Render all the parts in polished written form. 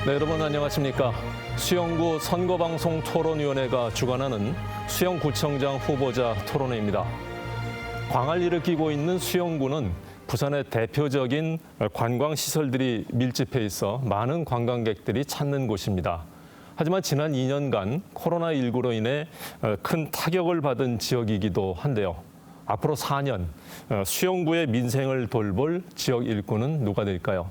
네, 여러분 안녕하십니까. 수영구 선거방송 토론위원회가 주관하는 수영구청장 후보자 토론회입니다. 광활 일으키고 있는 수영구는 부산의 대표적인 관광시설들이 밀집해 있어 많은 관광객들이 찾는 곳입니다. 하지만 지난 2년간 코로나19로 인해 큰 타격을 받은 지역이기도 한데요. 앞으로 4년 수영구의 민생을 돌볼 지역 일꾼은 누가 될까요?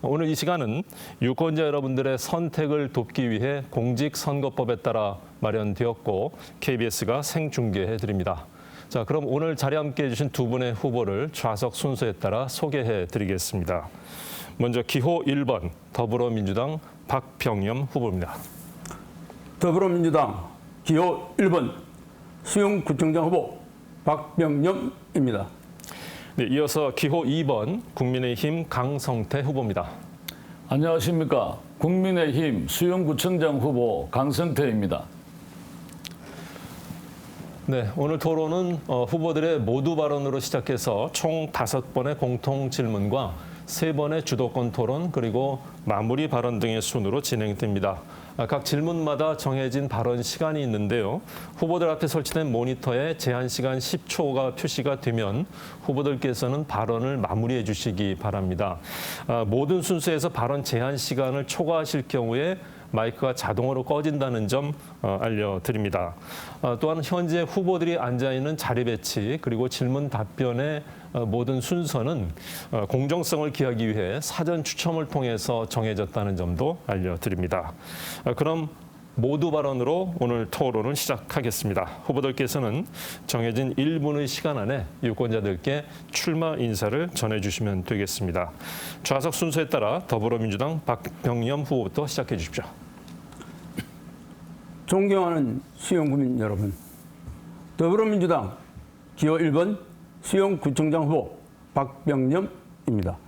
오늘 이 시간은 유권자 여러분들의 선택을 돕기 위해 공직선거법에 따라 마련되었고 KBS가 생중계해드립니다. 자, 그럼 오늘 자리에 함께해 주신 두 분의 후보를 좌석 순서에 따라 소개해드리겠습니다. 먼저 기호 1번 더불어민주당 박병념 후보입니다. 더불어민주당 기호 1번 수영구청장 후보 박병념입니다. 네, 이어서 기호 2번 국민의힘 강성태 후보입니다. 안녕하십니까. 국민의힘 수영구청장 후보 강성태입니다. 네, 오늘 토론은 후보들의 모두 발언으로 시작해서 총 5번의 공통 질문과 3번의 주도권 토론 그리고 마무리 발언 등의 순으로 진행됩니다. 각 질문마다 정해진 발언 시간이 있는데요. 후보들 앞에 설치된 모니터에 제한 시간 10초가 표시가 되면 후보들께서는 발언을 마무리해 주시기 바랍니다. 모든 순서에서 발언 제한 시간을 초과하실 경우에 마이크가 자동으로 꺼진다는 점 알려드립니다. 또한 현재 후보들이 앉아있는 자리 배치 그리고 질문 답변의 모든 순서는 공정성을 기하기 위해 사전 추첨을 통해서 정해졌다는 점도 알려드립니다. 그럼 모두 발언으로 오늘 토론을 시작하겠습니다. 후보들께서는 정해진 1분의 시간 안에 유권자들께 출마 인사를 전해주시면 되겠습니다. 좌석 순서에 따라 더불어민주당 박병념 후보부터 시작해 주십시오. 존경하는 수영구민 여러분, 더불어민주당 기호 1번 수영구청장 후보 박병념입니다.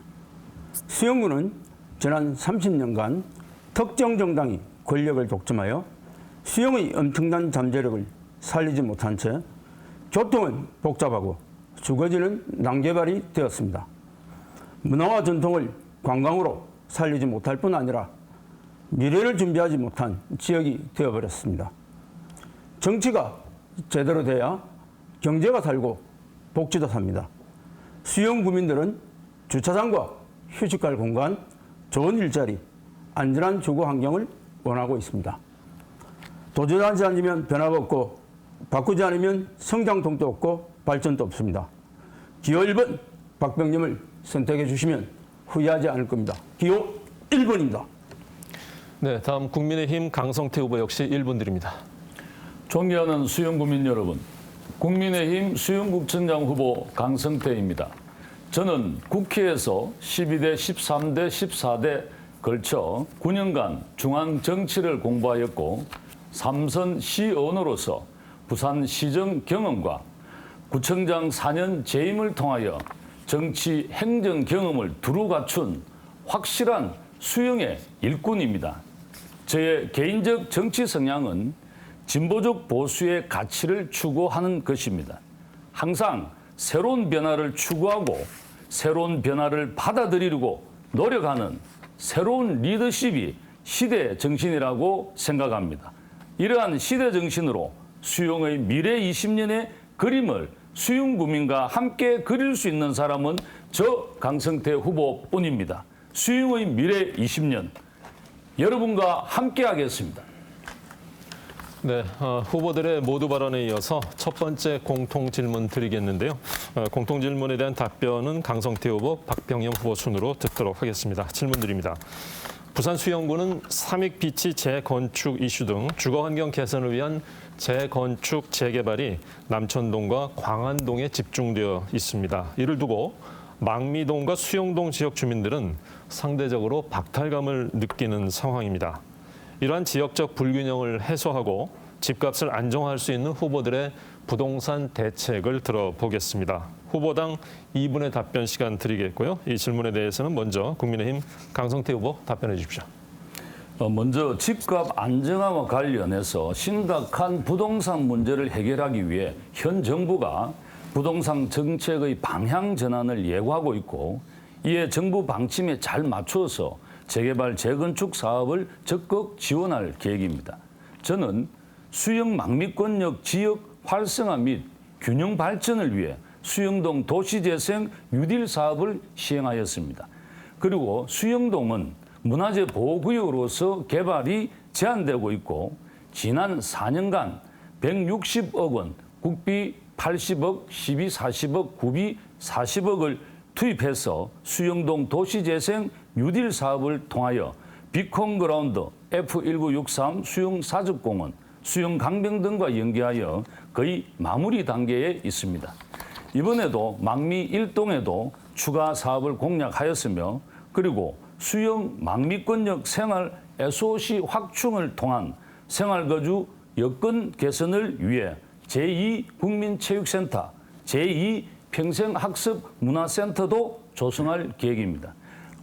수영구는 지난 30년간 특정 정당이 권력을 독점하여 수영의 엄청난 잠재력을 살리지 못한 채 교통은 복잡하고 주거지는 난개발이 되었습니다. 문화와 전통을 관광으로 살리지 못할 뿐 아니라 미래를 준비하지 못한 지역이 되어버렸습니다. 정치가 제대로 돼야 경제가 살고 복지도 삽니다. 수영구민들은 주차장과 휴식할 공간, 좋은 일자리, 안전한 주거 환경을 원하고 있습니다. 도전하지 않으면 변화가 없고 바꾸지 않으면 성장통도 없고 발전도 없습니다. 기호 1번 박병념을 선택해 주시면 후회하지 않을 겁니다. 기호 1번입니다. 네, 다음 국민의힘 강성태 후보 역시 1분 드립니다. 존경하는 수영구민 여러분, 국민의힘 수영구청장 후보 강성태입니다. 저는 국회에서 12대, 13대, 14대 걸쳐 9년간 중앙 정치를 공부하였고 3선 시의원으로서 부산시정 경험과 구청장 4년 재임을 통하여 정치 행정 경험을 두루 갖춘 확실한 수영의 일꾼입니다. 저의 개인적 정치 성향은 진보적 보수의 가치를 추구하는 것입니다. 항상 새로운 변화를 추구하고 새로운 변화를 받아들이려고 노력하는 새로운 리더십이 시대 정신이라고 생각합니다. 이러한 시대 정신으로 수영의 미래 20년의 그림을 수영구민과 함께 그릴 수 있는 사람은 저 강성태 후보뿐입니다. 수영의 미래 20년, 여러분과 함께 하겠습니다. 네, 후보들의 모두 발언에 이어서 첫 번째 공통 질문 드리겠는데요. 공통 질문에 대한 답변은 강성태 후보, 박병념 후보 순으로 듣도록 하겠습니다. 질문 드립니다. 부산 수영구는 삼익비치 재건축 이슈 등 주거환경 개선을 위한 재건축, 재개발이 남천동과 광안동에 집중되어 있습니다. 이를 두고 망미동과 수영동 지역 주민들은 상대적으로 박탈감을 느끼는 상황입니다. 이러한 지역적 불균형을 해소하고 집값을 안정화할 수 있는 후보들의 부동산 대책을 들어보겠습니다. 후보당 2분의 답변 시간 드리겠고요. 이 질문에 대해서는 먼저 국민의힘 강성태 후보 답변해 주십시오. 먼저 집값 안정화와 관련해서 심각한 부동산 문제를 해결하기 위해 현 정부가 부동산 정책의 방향 전환을 예고하고 있고 이에 정부 방침에 잘 맞춰서 재개발, 재건축 사업을 적극 지원할 계획입니다. 저는 수영 망미권역 지역 활성화 및 균형 발전을 위해 수영동 도시재생 뉴딜 사업을 시행하였습니다. 그리고 수영동은 문화재 보호구역으로서 개발이 제한되고 있고 지난 4년간 160억 원, 국비 80억, 시비 40억, 구비 40억을 투입해서 수영동 도시재생 뉴딜 사업을 통하여 비콘그라운드, F1963 수영 사적공원, 수영 강변 등과 연계하여 거의 마무리 단계에 있습니다. 이번에도 망미 1동에도 추가 사업을 공약하였으며 그리고 수영 망미권역 생활 SOC 확충을 통한 생활거주 여건 개선을 위해 제2국민체육센터, 제2평생학습문화센터도 조성할 계획입니다.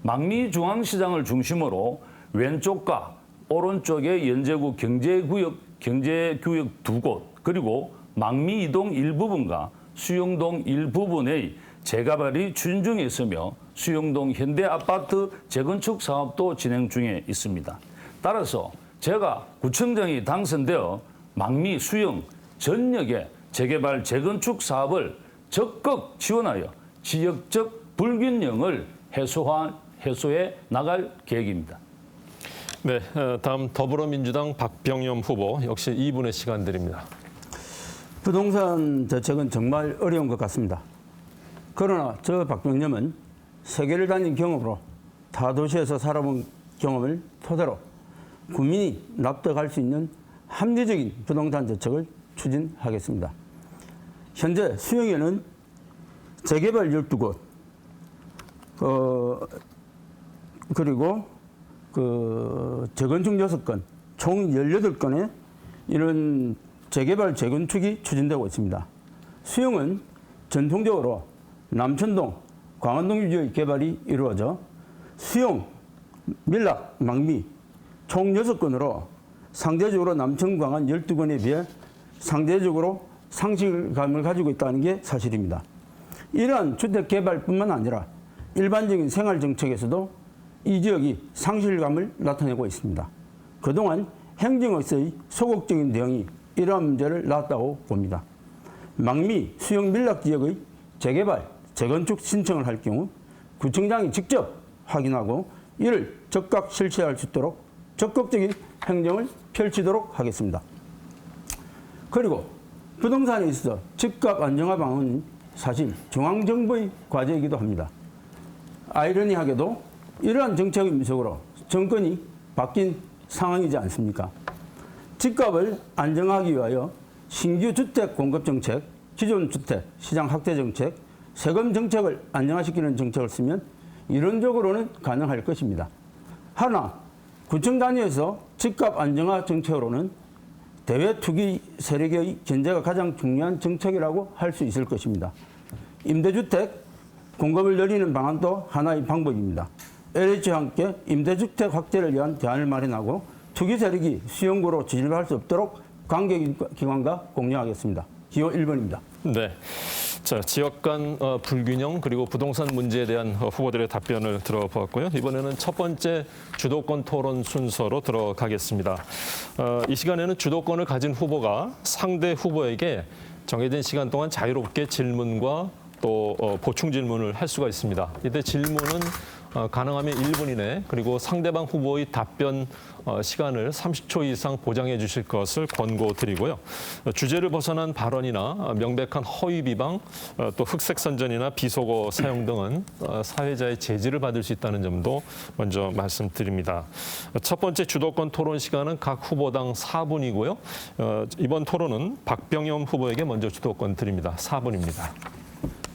망미중앙시장을 중심으로 왼쪽과 오른쪽에 연제구 경제구역 2곳 그리고 망미 이동 일부분과 수영동 일부분의 재개발이 추진 중에 있으며 수영동 현대아파트 재건축 사업도 진행 중에 있습니다. 따라서 제가 구청장이 당선되어 망미 수영 전역의 재개발 재건축 사업을 적극 지원하여 지역적 불균형을 해소해 나갈 계획입니다. 네, 다음 더불어민주당 박병염 후보 역시 2분의 시간 드립니다. 부동산 정책은 정말 어려운 것 같습니다. 그러나 저 박병염은 세계를 다닌 경험으로 타도시에서 살아본 경험을 토대로 국민이 납득할 수 있는 합리적인 부동산 정책을 추진하겠습니다. 현재 수영에는 재개발 12곳, 그리고 재건축 6건, 총 18건의 이런 재개발, 재건축이 추진되고 있습니다. 수영은 전통적으로 남천동, 광안동 위주의 개발이 이루어져 수영, 밀락, 망미 총 6건으로 상대적으로 남천, 광안 12건에 비해 상대적으로 상실감을 가지고 있다는 게 사실입니다. 이러한 주택 개발뿐만 아니라 일반적인 생활 정책에서도 이 지역이 상실감을 나타내고 있습니다. 그동안 행정에서의 소극적인 대응이 이러한 문제를 낳았다고 봅니다. 망미, 수영, 밀락 지역의 재개발, 재건축 신청을 할 경우 구청장이 직접 확인하고 이를 즉각 실시할 수 있도록 적극적인 행정을 펼치도록 하겠습니다. 그리고 부동산에 있어서 집값 안정화 방안은 사실 중앙정부의 과제이기도 합니다. 아이러니하게도 이러한 정책의 미속으로 정권이 바뀐 상황이지 않습니까? 집값을 안정하기 위하여 신규 주택 공급 정책, 기존 주택 시장 확대 정책, 세금 정책을 안정화시키는 정책을 쓰면 이론적으로는 가능할 것입니다. 하나, 구청 단위에서 집값 안정화 정책으로는 대외 투기 세력의 견제가 가장 중요한 정책이라고 할 수 있을 것입니다. 임대주택 공급을 늘리는 방안도 하나의 방법입니다. LH와 함께 임대주택 확대를 위한 대안을 마련하고 투기 세력이 수용구로 진입할 수 없도록 관계기관과 공유하겠습니다. 기호 1번입니다. 네. 자, 지역 간 불균형 그리고 부동산 문제에 대한 후보들의 답변을 들어보았고요. 이번에는 첫 번째 주도권 토론 순서로 들어가겠습니다. 이 시간에는 주도권을 가진 후보가 상대 후보에게 정해진 시간 동안 자유롭게 질문과 또 보충 질문을 할 수가 있습니다. 이때 질문은 가능하면 1분 이내 그리고 상대방 후보의 답변 시간을 30초 이상 보장해 주실 것을 권고드리고요. 주제를 벗어난 발언이나 명백한 허위 비방, 또 흑색 선전이나 비속어 사용 등은 사회자의 제지를 받을 수 있다는 점도 먼저 말씀드립니다. 첫 번째 주도권 토론 시간은 각 후보당 4분이고요. 이번 토론은 박병염 후보에게 먼저 주도권 드립니다. 4분입니다.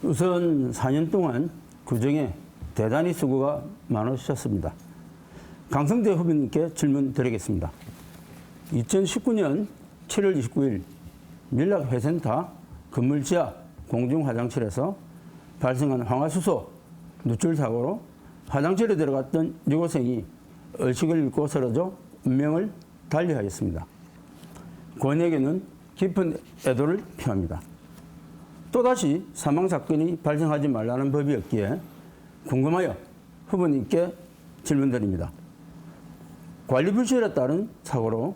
우선 4년 동안 구정에 대단히 수고가 많으셨습니다. 강성대 후보님께 질문 드리겠습니다. 2019년 7월 29일 밀락회센터 건물 지하 공중화장실에서 발생한 황화수소 누출 사고로 화장실에 들어갔던 여고생이 의식을 잃고 쓰러져 운명을 달리하였습니다. 권역에는 깊은 애도를 표합니다. 또다시 사망사건이 발생하지 말라는 법이었기에 궁금하여 후보님께 질문드립니다. 관리 불신에 따른 사고로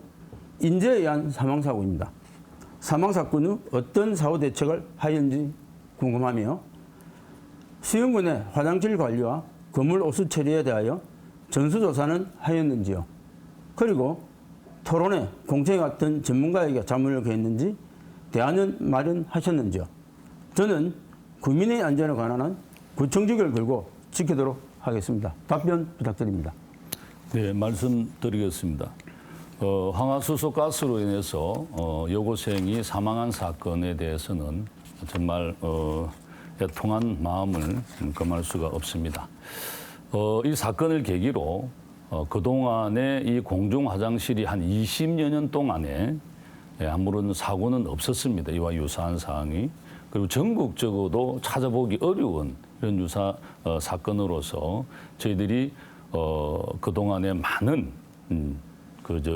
인재에 의한 사망 사고입니다. 사망 사건 후 어떤 사후 대책을 하였는지 궁금하며 수영군의 화장실 관리와 건물 오수 처리에 대하여 전수조사는 하였는지요. 그리고 토론에 공청회 같은 전문가에게 자문을 구했는지 대안은 마련하셨는지요. 저는 국민의 안전에 관한 구청직을 걸고 지키도록 하겠습니다. 답변 부탁드립니다. 네, 말씀드리겠습니다. 황화수소 가스로 인해서 여고생이 사망한 사건에 대해서는 정말 애통한 마음을 금할 수가 없습니다. 이 사건을 계기로 그동안에 이 공중 화장실이 한 20여 년 동안에 아무런 사고는 없었습니다. 이와 유사한 사항이. 그리고 전국적으로도 찾아보기 어려운 이런 유사 사건으로서 저희들이 그동안에 많은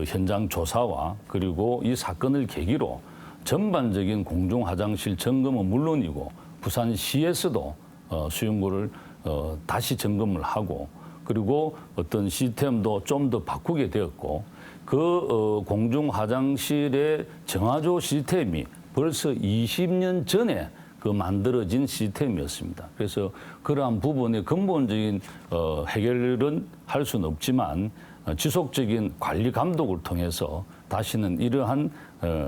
현장 조사와 그리고 이 사건을 계기로 전반적인 공중 화장실 점검은 물론이고 부산시에서도 수영구를 다시 점검을 하고 그리고 어떤 시스템도 좀 더 바꾸게 되었고 그 공중 화장실의 정화조 시스템이 벌써 20년 전에 그 만들어진 시스템이었습니다. 그래서 그러한 부분의 근본적인 해결은 할 수는 없지만 지속적인 관리 감독을 통해서 다시는 이러한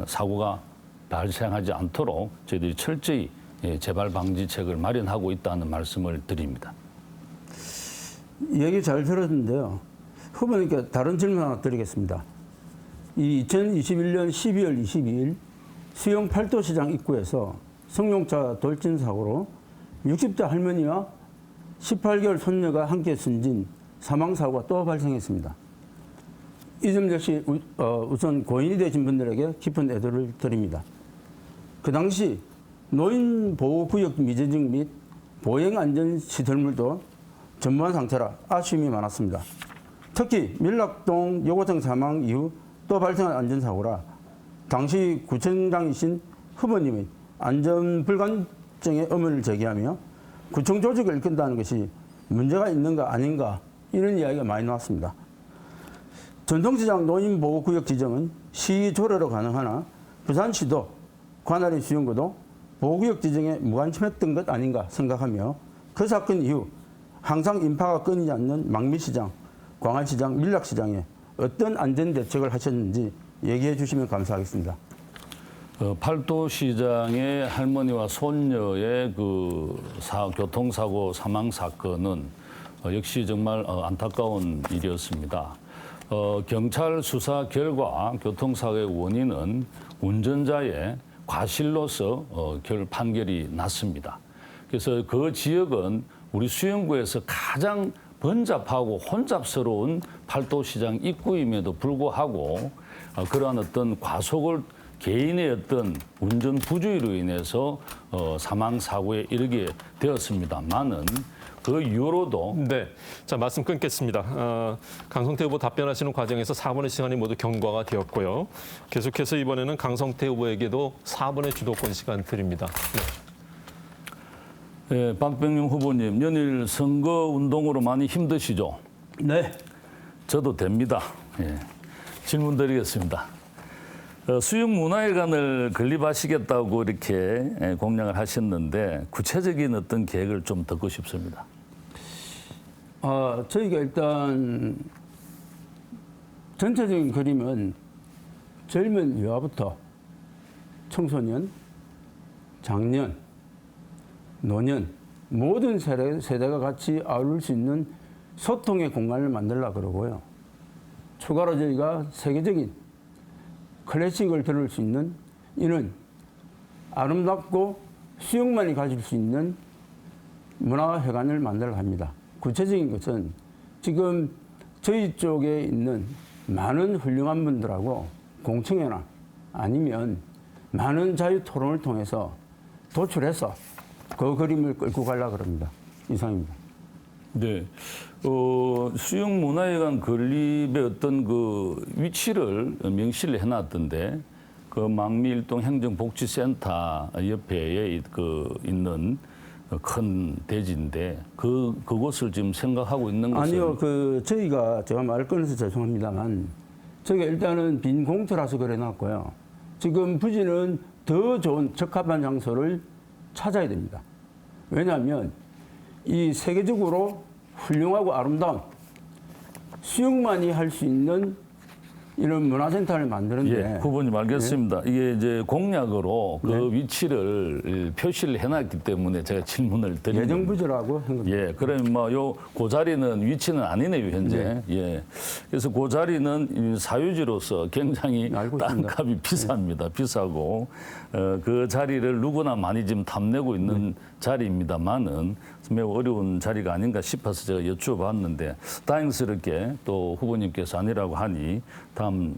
사고가 발생하지 않도록 저희들이 철저히 재발 방지책을 마련하고 있다는 말씀을 드립니다. 얘기 잘 들었는데요. 후보님께 다른 질문 하나 드리겠습니다. 이 2021년 12월 22일 수영 팔도시장 입구에서 승용차 돌진 사고로 60대 할머니와 18개월 손녀가 함께 숨진 사망 사고가 또 발생했습니다. 이 점 역시 우선 고인이 되신 분들에게 깊은 애도를 드립니다. 그 당시 노인보호구역 미제정 및 보행안전시설물도 전무한 상태라 아쉬움이 많았습니다. 특히 밀락동 여고생 사망 이후 또 발생한 안전사고라 당시 구청장이신 후보님의 안전불감증의 의문을 제기하며 구청 조직을 이끈다는 것이 문제가 있는가 아닌가 이런 이야기가 많이 나왔습니다. 전통시장 노인보호구역 지정은 시 조례로 가능하나 부산시도 관할인 수영구도 보호구역 지정에 무관심했던 것 아닌가 생각하며 그 사건 이후 항상 인파가 끊이지 않는 망미시장, 광안시장, 밀락시장에 어떤 안전대책을 하셨는지 얘기해 주시면 감사하겠습니다. 팔도시장의 할머니와 손녀의 교통사고 사망 사건은 역시 정말 안타까운 일이었습니다. 경찰 수사 결과 교통사고의 원인은 운전자의 과실로서 판결이 났습니다. 그래서 그 지역은 우리 수영구에서 가장 번잡하고 혼잡스러운 팔도시장 입구임에도 불구하고 그러한 어떤 과속을 개인의 어떤 운전 부주의로 인해서 사망 사고에 이르게 되었습니다만은 그 이후로도 네, 자 말씀 끊겠습니다. 강성태 후보 답변하시는 과정에서 4분의 시간이 모두 경과가 되었고요. 계속해서 이번에는 강성태 후보에게도 4분의 주도권 시간 드립니다. 네, 박병용 후보님 연일 선거 운동으로 많이 힘드시죠? 네. 저도 됩니다. 예. 질문 드리겠습니다. 수영문화회관을 건립하시겠다고 이렇게 공약을 하셨는데 구체적인 어떤 계획을 좀 듣고 싶습니다. 저희가 일단 전체적인 그림은 젊은 유아부터 청소년, 장년, 노년 모든 세대가 같이 아울릴 수 있는 소통의 공간을 만들려고 그러고요. 추가로 저희가 세계적인 클래식을 들을 수 있는 이는 아름답고 수영만이 가질 수 있는 문화회관을 만들어 합니다. 구체적인 것은 지금 저희 쪽에 있는 많은 훌륭한 분들하고 공청회나 아니면 많은 자유 토론을 통해서 도출해서 그 그림을 끌고 가려고 합니다. 이상입니다. 네. 수영문화회관 건립의 어떤 그 위치를 명시를 해놨던데 그 망미일동 행정복지센터 옆에 있는 큰 대지인데 그곳을 지금 생각하고 있는 것은 아니요, 저희가 제가 말 끊어서 죄송합니다만 저희가 일단은 빈 공터라서 그래놨고요. 지금 부지는 더 좋은 적합한 장소를 찾아야 됩니다. 왜냐하면 이 세계적으로 훌륭하고 아름다운 수영만이 할 수 있는 이런 문화센터를 만드는데 예, 후보님 알겠습니다. 이게 이제 공약으로 그 위치를 표시를 해놨기 때문에 제가 질문을 드린 겁니다. 예정부지라고 한 겁니다. 예, 그러면 뭐 그 자리는 위치는 아니네요 현재. 예, 그래서 그 자리는 이 사유지로서 굉장히 알고 있습니다. 땅값이 비쌉니다. 비싸고 그 자리를 누구나 많이 지금 탐내고 있는 자리입니다만은 매우 어려운 자리가 아닌가 싶어서 제가 여쭤봤는데 다행스럽게 또 후보님께서 아니라고 하니 다음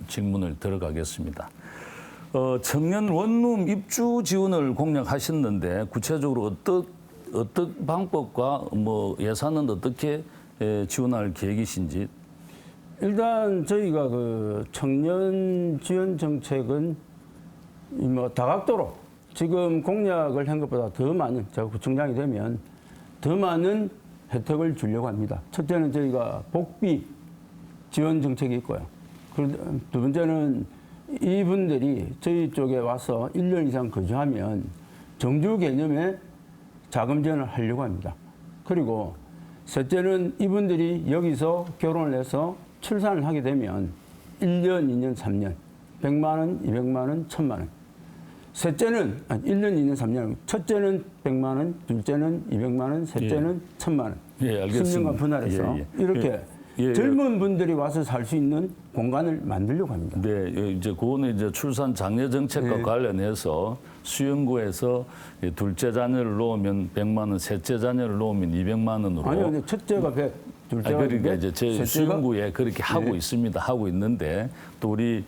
질문을 들어가겠습니다. 청년 원룸 입주 지원을 공약하셨는데 구체적으로 어떤 방법과 뭐 예산은 어떻게 지원할 계획이신지? 일단 저희가 그 청년 지원 정책은 뭐 다각도로 지금 공약을 한 것보다 더 많은, 제가 구청장이 되면 더 많은 혜택을 주려고 합니다. 첫째는 저희가 복비 지원 정책이 있고요. 그리고 두 번째는 이분들이 저희 쪽에 와서 1년 이상 거주하면 정주 개념의 자금 지원을 하려고 합니다. 그리고 셋째는 이분들이 여기서 결혼을 해서 출산을 하게 되면 1년, 2년, 3년, 100만 원, 200만 원, 1000만 원. 셋째는 1년, 2년, 3년. 첫째는 100만 원, 둘째는 200만 원, 셋째는 1000만 원. 예, 알겠습니다. 10년간 분할해서 이렇게 젊은 분들이 와서 살 수 있는 공간을 만들려고 합니다. 네, 이제 그거는 이제 출산 장려 정책과 관련해서 수영구에서 둘째 자녀를 놓으면 100만 원, 셋째 자녀를 놓으면 200만 원으로. 아니요, 근데 첫째가 100, 둘째가 그러니까 100, 이제 제 수영구에 그렇게 하고 있습니다. 하고 있는데 또 우리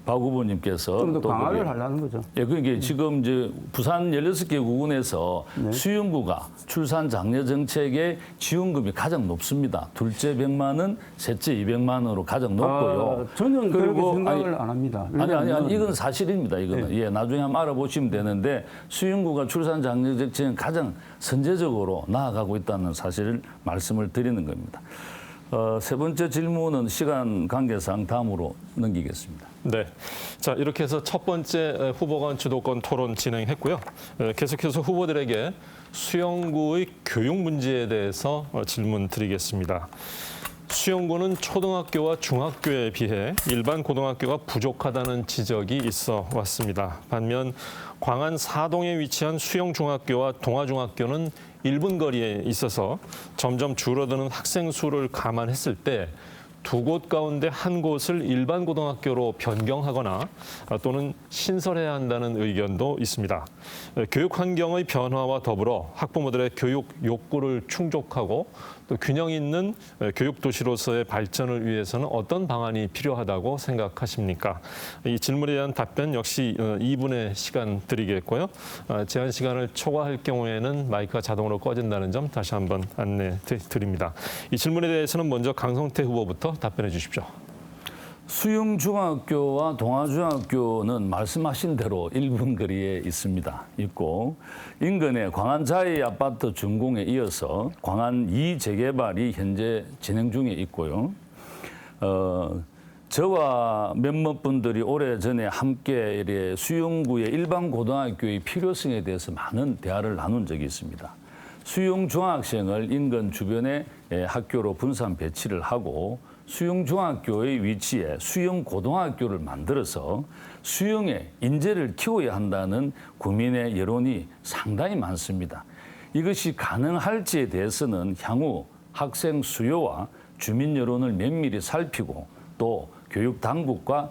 박 후보님께서 좀 더 또 강화를 거기에 하려는 거죠. 예, 그게 지금 이제 부산 16개 구군에서 수영구가 출산 장려 정책의 지원금이 가장 높습니다. 둘째 100만 원, 셋째 200만 원으로 가장 높고요. 저는 그렇게 그리고 생각을 안 합니다. 아니, 이건 사실입니다. 이거는. 예, 나중에 한번 알아보시면 되는데 수영구가 출산 장려 정책은 가장 선제적으로 나아가고 있다는 사실을 말씀을 드리는 겁니다. 세 번째 질문은 시간 관계상 다음으로 넘기겠습니다. 네. 자, 이렇게 해서 첫 번째 후보간 주도권 토론 진행했고요. 계속해서 후보들에게 수영구의 교육 문제에 대해서 질문 드리겠습니다. 수영구는 초등학교와 중학교에 비해 일반 고등학교가 부족하다는 지적이 있어 왔습니다. 반면 광안 사동에 위치한 수영중학교와 동아중학교는 1분 거리에 있어서 점점 줄어드는 학생 수를 감안했을 때 두 곳 가운데 한 곳을 일반 고등학교로 변경하거나 또는 신설해야 한다는 의견도 있습니다. 교육 환경의 변화와 더불어 학부모들의 교육 욕구를 충족하고 또 균형 있는 교육 도시로서의 발전을 위해서는 어떤 방안이 필요하다고 생각하십니까? 이 질문에 대한 답변 역시 2분의 시간 드리겠고요. 제한 시간을 초과할 경우에는 마이크가 자동으로 꺼진다는 점 다시 한번 안내 드립니다. 이 질문에 대해서는 먼저 강성태 후보부터 답변해 주십시오. 수영중학교와 동아중학교는 말씀하신 대로 1분 거리에 있고 인근의 광안 자이 아파트 준공에 이어서 광안 2 재개발이 현재 진행 중에 있고요. 저와 몇몇 분들이 오래전에 함께 수영구의 일반 고등학교의 필요성에 대해서 많은 대화를 나눈 적이 있습니다. 수영중학생을 인근 주변의 학교로 분산 배치를 하고 수영중학교의 위치에 수영고등학교를 만들어서 수영의 인재를 키워야 한다는 국민의 여론이 상당히 많습니다. 이것이 가능할지에 대해서는 향후 학생 수요와 주민 여론을 면밀히 살피고 또 교육 당국과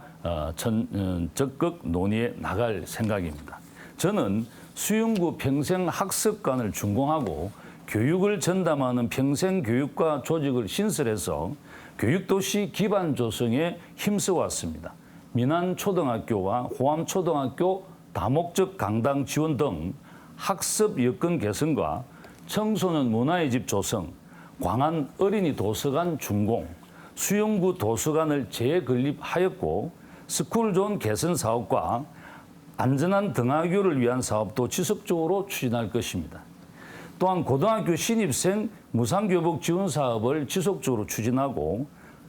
적극 논의해 나갈 생각입니다. 저는 수영구 평생학습관을 준공하고 교육을 전담하는 평생교육과 조직을 신설해서 교육도시 기반 조성에 힘써왔습니다. 민안초등학교와 호암초등학교 다목적 강당 지원 등 학습 여건 개선과 청소년 문화의 집 조성, 광안 어린이 도서관 준공, 수영구 도서관을 재건립하였고 스쿨존 개선 사업과 안전한 등하교를 위한 사업도 지속적으로 추진할 것입니다. 또한 고등학교 신입생 무상교복 지원 사업을 지속적으로 추진하고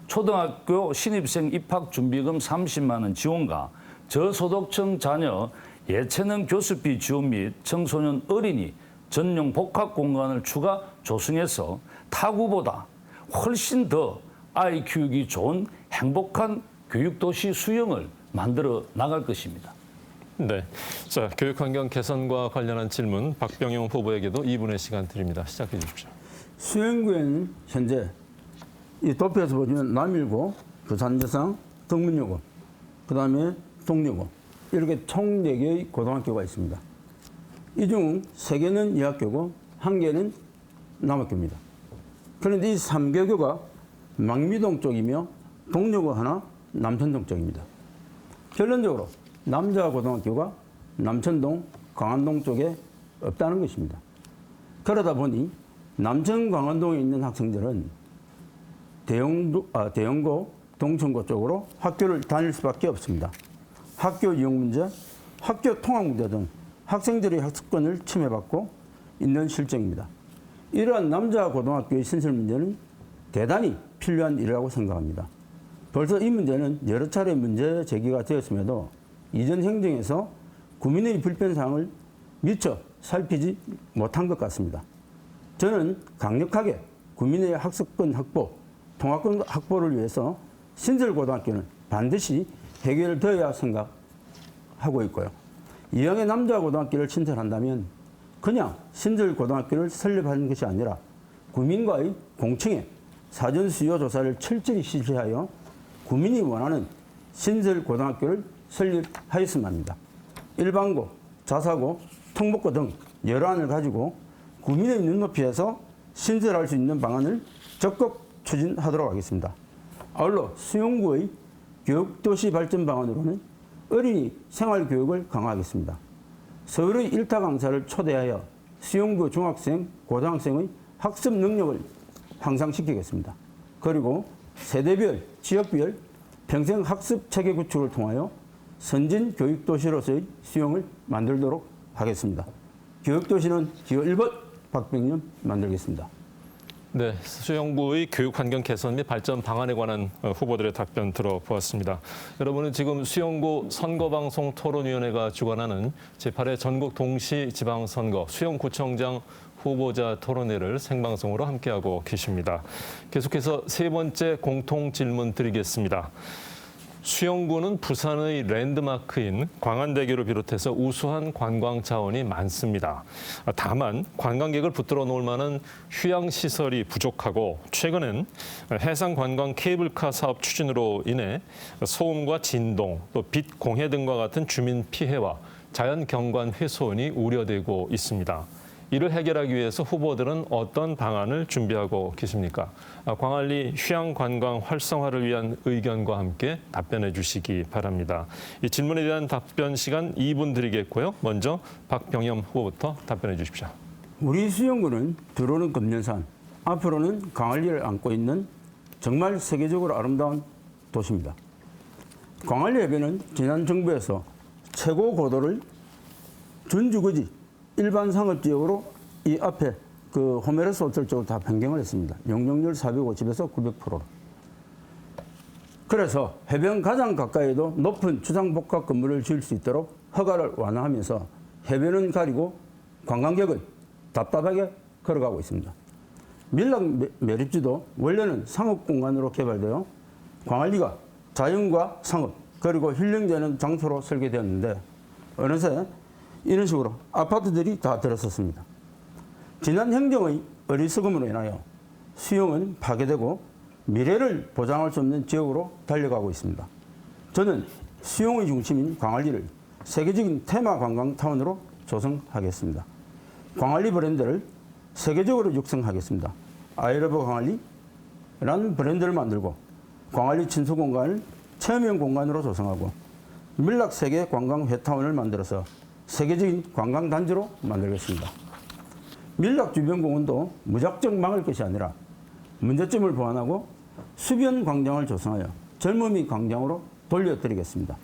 초등학교 신입생 입학준비금 30만 원 지원과 저소득층 자녀 예체능 교습비 지원 및 청소년 어린이 전용 복합 공간을 추가 조성해서 타구보다 훨씬 더 아이 교육이 좋은 행복한 교육도시 수영을 만들어 나갈 것입니다. 네. 자, 교육 환경 개선과 관련한 질문 박병영 후보에게도 2분의 시간 드립니다. 시작해 주십시오. 수영구에는 현재 이 도표에서 보시면 남일고, 부산여상, 덕문여고, 그다음에 동여고 이렇게 총 4개의 고등학교가 있습니다. 이 중 3개는 여학교고 1개는 남학교입니다. 그런데 이 3개교가 망미동 쪽이며 동여고 하나, 남천동 쪽입니다. 결론적으로 남자 고등학교가 남천동, 광안동 쪽에 없다는 것입니다. 그러다 보니 남천 광안동에 있는 학생들은 대형고, 동천고 쪽으로 학교를 다닐 수밖에 없습니다. 학교 이용 문제, 학교 통학 문제 등 학생들의 학습권을 침해받고 있는 실정입니다. 이러한 남자 고등학교의 신설 문제는 대단히 필요한 일이라고 생각합니다. 벌써 이 문제는 여러 차례 문제 제기가 되었음에도 이전 행정에서 구민의 불편사항을 미처 살피지 못한 것 같습니다. 저는 강력하게 구민의 학습권 확보, 통학권 확보를 위해서 신설고등학교는 반드시 해결되어야 생각하고 있고요. 이왕의 남자고등학교를 신설한다면 그냥 신설고등학교를 설립하는 것이 아니라 구민과의 공청회, 사전 수요 조사를 철저히 실시하여 구민이 원하는 신설고등학교를 설립하였으면 합니다. 일반고, 자사고, 통목고 등 여러 안을 가지고 구민의 눈높이에서 신설할 수 있는 방안을 적극 추진하도록 하겠습니다. 아울러 수용구의 교육도시 발전 방안으로는 어린이 생활교육을 강화하겠습니다. 서울의 일타 강사를 초대하여 수용구 중학생, 고등학생의 학습 능력을 향상시키겠습니다. 그리고 세대별, 지역별 평생 학습 체계 구축을 통하여 선진 교육도시로서의 수용을 만들도록 하겠습니다. 교육도시는 기호 1번 박병영 만들겠습니다. 네, 수영부의 교육 환경 개선 및 발전 방안에 관한 후보들의 답변 들어보았습니다. 여러분은 지금 수영구 선거방송 토론위원회가 주관하는 제8회 전국 동시 지방선거 수영구청장 후보자 토론회를 생방송으로 함께하고 계십니다. 계속해서 세 번째 공통 질문 드리겠습니다. 수영구는 부산의 랜드마크인 광안대교를 비롯해서 우수한 관광 자원이 많습니다. 다만 관광객을 붙들어 놓을 만한 휴양시설이 부족하고 최근엔 해상관광 케이블카 사업 추진으로 인해 소음과 진동, 또 빛 공해 등과 같은 주민 피해와 자연경관 훼손이 우려되고 있습니다. 이를 해결하기 위해서 후보들은 어떤 방안을 준비하고 계십니까? 광안리 휴양관광 활성화를 위한 의견과 함께 답변해 주시기 바랍니다. 이 질문에 대한 답변 시간 2분 드리겠고요. 먼저 박병영 후보부터 답변해 주십시오. 우리 수영구는 들어오는 금년산, 앞으로는 광안리를 안고 있는 정말 세계적으로 아름다운 도시입니다. 광안리 해변은 지난 정부에서 최고 고도를 준주거지 일반 상업지역으로 이 앞에 그 호메로스 호텔 쪽으로 다 변경을 했습니다. 용적률 450에서 900%로. 그래서 해변 가장 가까이도 높은 주상복합 건물을 지을 수 있도록 허가를 완화하면서 해변은 가리고 관광객은 답답하게 걸어가고 있습니다. 밀락 매립지도 원래는 상업공간으로 개발되어 광안리가 자연과 상업 그리고 힐링되는 장소로 설계되었는데 어느새 이런 식으로 아파트들이 다 들어섰습니다. 지난 행정의 어리석음으로 인하여 수용은 파괴되고 미래를 보장할 수 없는 지역으로 달려가고 있습니다. 저는 수용의 중심인 광안리를 세계적인 테마 관광타운으로 조성하겠습니다. 광안리 브랜드를 세계적으로 육성하겠습니다. 아이러브 광안리라는 브랜드를 만들고 광안리 친수공간을 체험형 공간으로 조성하고 밀락 세계 관광 회타운을 만들어서 세계적인 관광단지로 만들겠습니다. 밀락 주변 공원도 무작정 막을 것이 아니라 문제점을 보완하고 수변 광장을 조성하여 젊음이 광장으로 돌려드리겠습니다.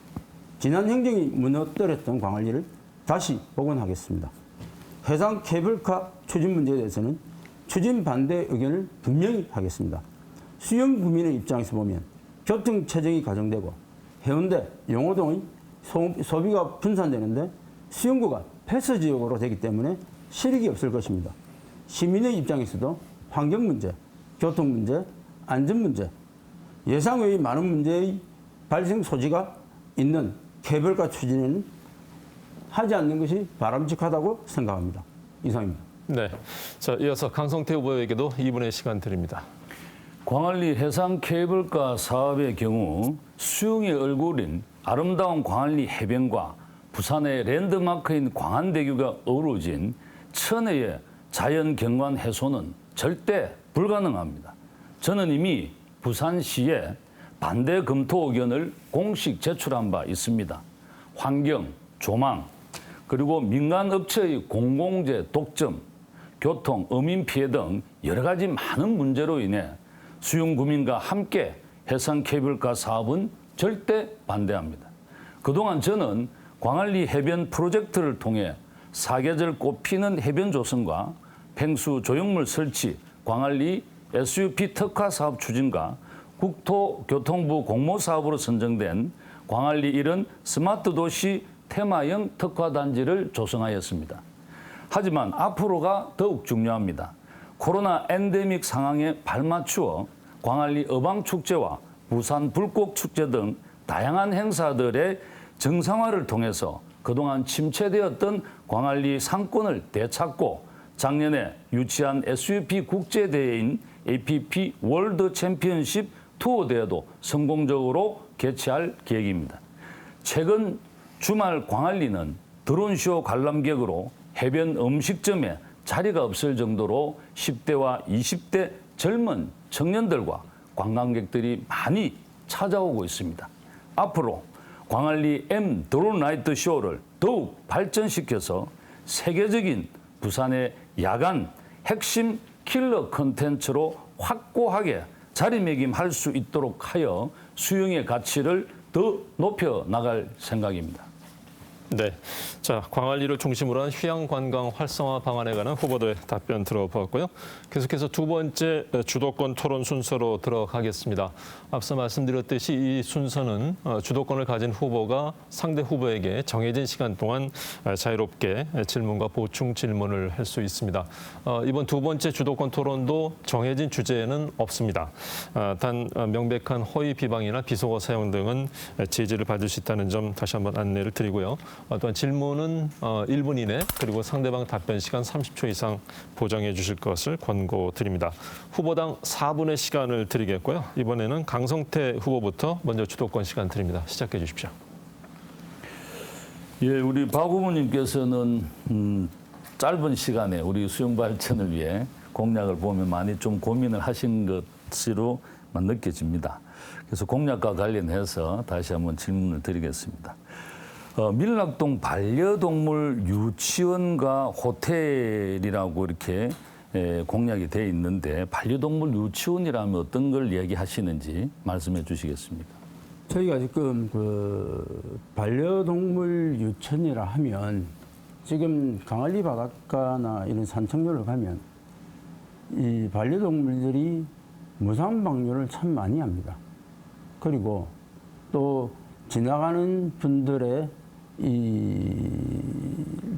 지난 행정이 무너뜨렸던 광안리를 다시 복원하겠습니다. 해상 케이블카 추진 문제에 대해서는 추진 반대 의견을 분명히 하겠습니다. 수영 구민의 입장에서 보면 교통 체증이 가정되고 해운대, 용호동의 소비가 분산되는데 수영구가 폐쇄 지역으로 되기 때문에 실익이 없을 것입니다. 시민의 입장에서도 환경 문제, 교통 문제, 안전 문제, 예상 외의 많은 문제의 발생 소지가 있는 케이블카 추진에는 하지 않는 것이 바람직하다고 생각합니다. 이상입니다. 네. 자, 이어서 강성태 후보에게도 2분의 시간 드립니다. 광안리 해상 케이블카 사업의 경우 수영의 얼굴인 아름다운 광안리 해변과 부산의 랜드마크인 광안대교가 어우러진 천혜의 자연경관 해소는 절대 불가능합니다. 저는 이미 부산시에 반대 검토 의견을 공식 제출한 바 있습니다. 환경, 조망, 그리고 민간 업체의 공공재 독점, 교통, 어민 피해 등 여러 가지 많은 문제로 인해 수용구민과 함께 해상 케이블카 사업은 절대 반대합니다. 그동안 저는 광안리 해변 프로젝트를 통해 사계절 꽃피는 해변 조성과 팽수 조형물 설치, 광안리 SUP 특화 사업 추진과 국토교통부 공모 사업으로 선정된 광안리 일은 스마트 도시 테마형 특화 단지를 조성하였습니다. 하지만 앞으로가 더욱 중요합니다. 코로나 엔데믹 상황에 발맞추어 광안리 어방축제와 부산 불꽃축제 등 다양한 행사들의 정상화를 통해서 그동안 침체되었던 광안리 상권을 되찾고 작년에 유치한 SUP 국제대회인 APP 월드 챔피언십 투어 대회도 성공적으로 개최할 계획입니다. 최근 주말 광안리는 드론쇼 관람객으로 해변 음식점에 자리가 없을 정도로 10대와 20대 젊은 청년들과 관광객들이 많이 찾아오고 있습니다. 앞으로 광안리 M 드론 라이트 쇼를 더욱 발전시켜서 세계적인 부산의 야간 핵심 킬러 컨텐츠로 확고하게 자리매김할 수 있도록 하여 수영의 가치를 더 높여 나갈 생각입니다. 네. 자, 광안리를 중심으로 한 휴양 관광 활성화 방안에 관한 후보들의 답변 들어보았고요. 계속해서 두 번째 주도권 토론 순서로 들어가겠습니다. 앞서 말씀드렸듯이 이 순서는 주도권을 가진 후보가 상대 후보에게 정해진 시간 동안 자유롭게 질문과 보충 질문을 할 수 있습니다. 이번 두 번째 주도권 토론도 정해진 주제는 없습니다. 단 명백한 허위 비방이나 비속어 사용 등은 제재를 받을 수 있다는 점 다시 한번 안내를 드리고요. 또한 질문은 1분 이내 그리고 상대방 답변 시간 30초 이상 보장해 주실 것을 권고드립니다. 후보당 4분의 시간을 드리겠고요. 이번에는 강성태 후보부터 먼저 주도권 시간 드립니다. 시작해 주십시오. 예, 우리 박 후보님께서는 짧은 시간에 우리 수영 발전을 위해 공약을 보면 많이 좀 고민을 하신 것으로 느껴집니다. 그래서 공약과 관련해서 다시 한번 질문을 드리겠습니다. 밀락동 반려동물 유치원과 호텔이라고 이렇게 공약이 돼 있는데 반려동물 유치원이라면 어떤 걸 얘기하시는지 말씀해 주시겠습니까? 저희가 지금 그 반려동물 유치원이라 하면 지금 광안리 바닷가나 이런 산책로를 가면 이 반려동물들이 무상 방류를 참 많이 합니다. 그리고 또 지나가는 분들의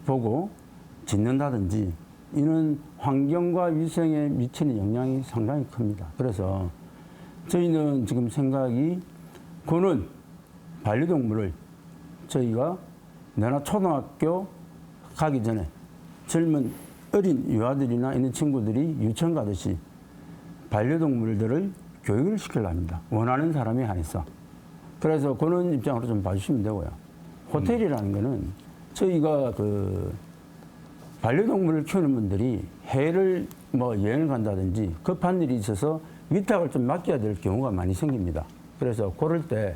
보고 짖는다든지 이는 환경과 위생에 미치는 영향이 상당히 큽니다. 그래서 저희는 지금 생각이 그는 반려동물을 저희가 내나 초등학교 가기 전에 젊은 어린 유아들이나 있는 친구들이 유치원 가듯이 반려동물들을 교육을 시키려 합니다. 원하는 사람에 한해서. 그래서 그런 입장으로 좀 봐주시면 되고요. 호텔이라는 거는 저희가 그 반려동물을 키우는 분들이 해외를 뭐 여행을 간다든지 급한 일이 있어서 위탁을 좀 맡겨야 될 경우가 많이 생깁니다. 그래서 그럴 때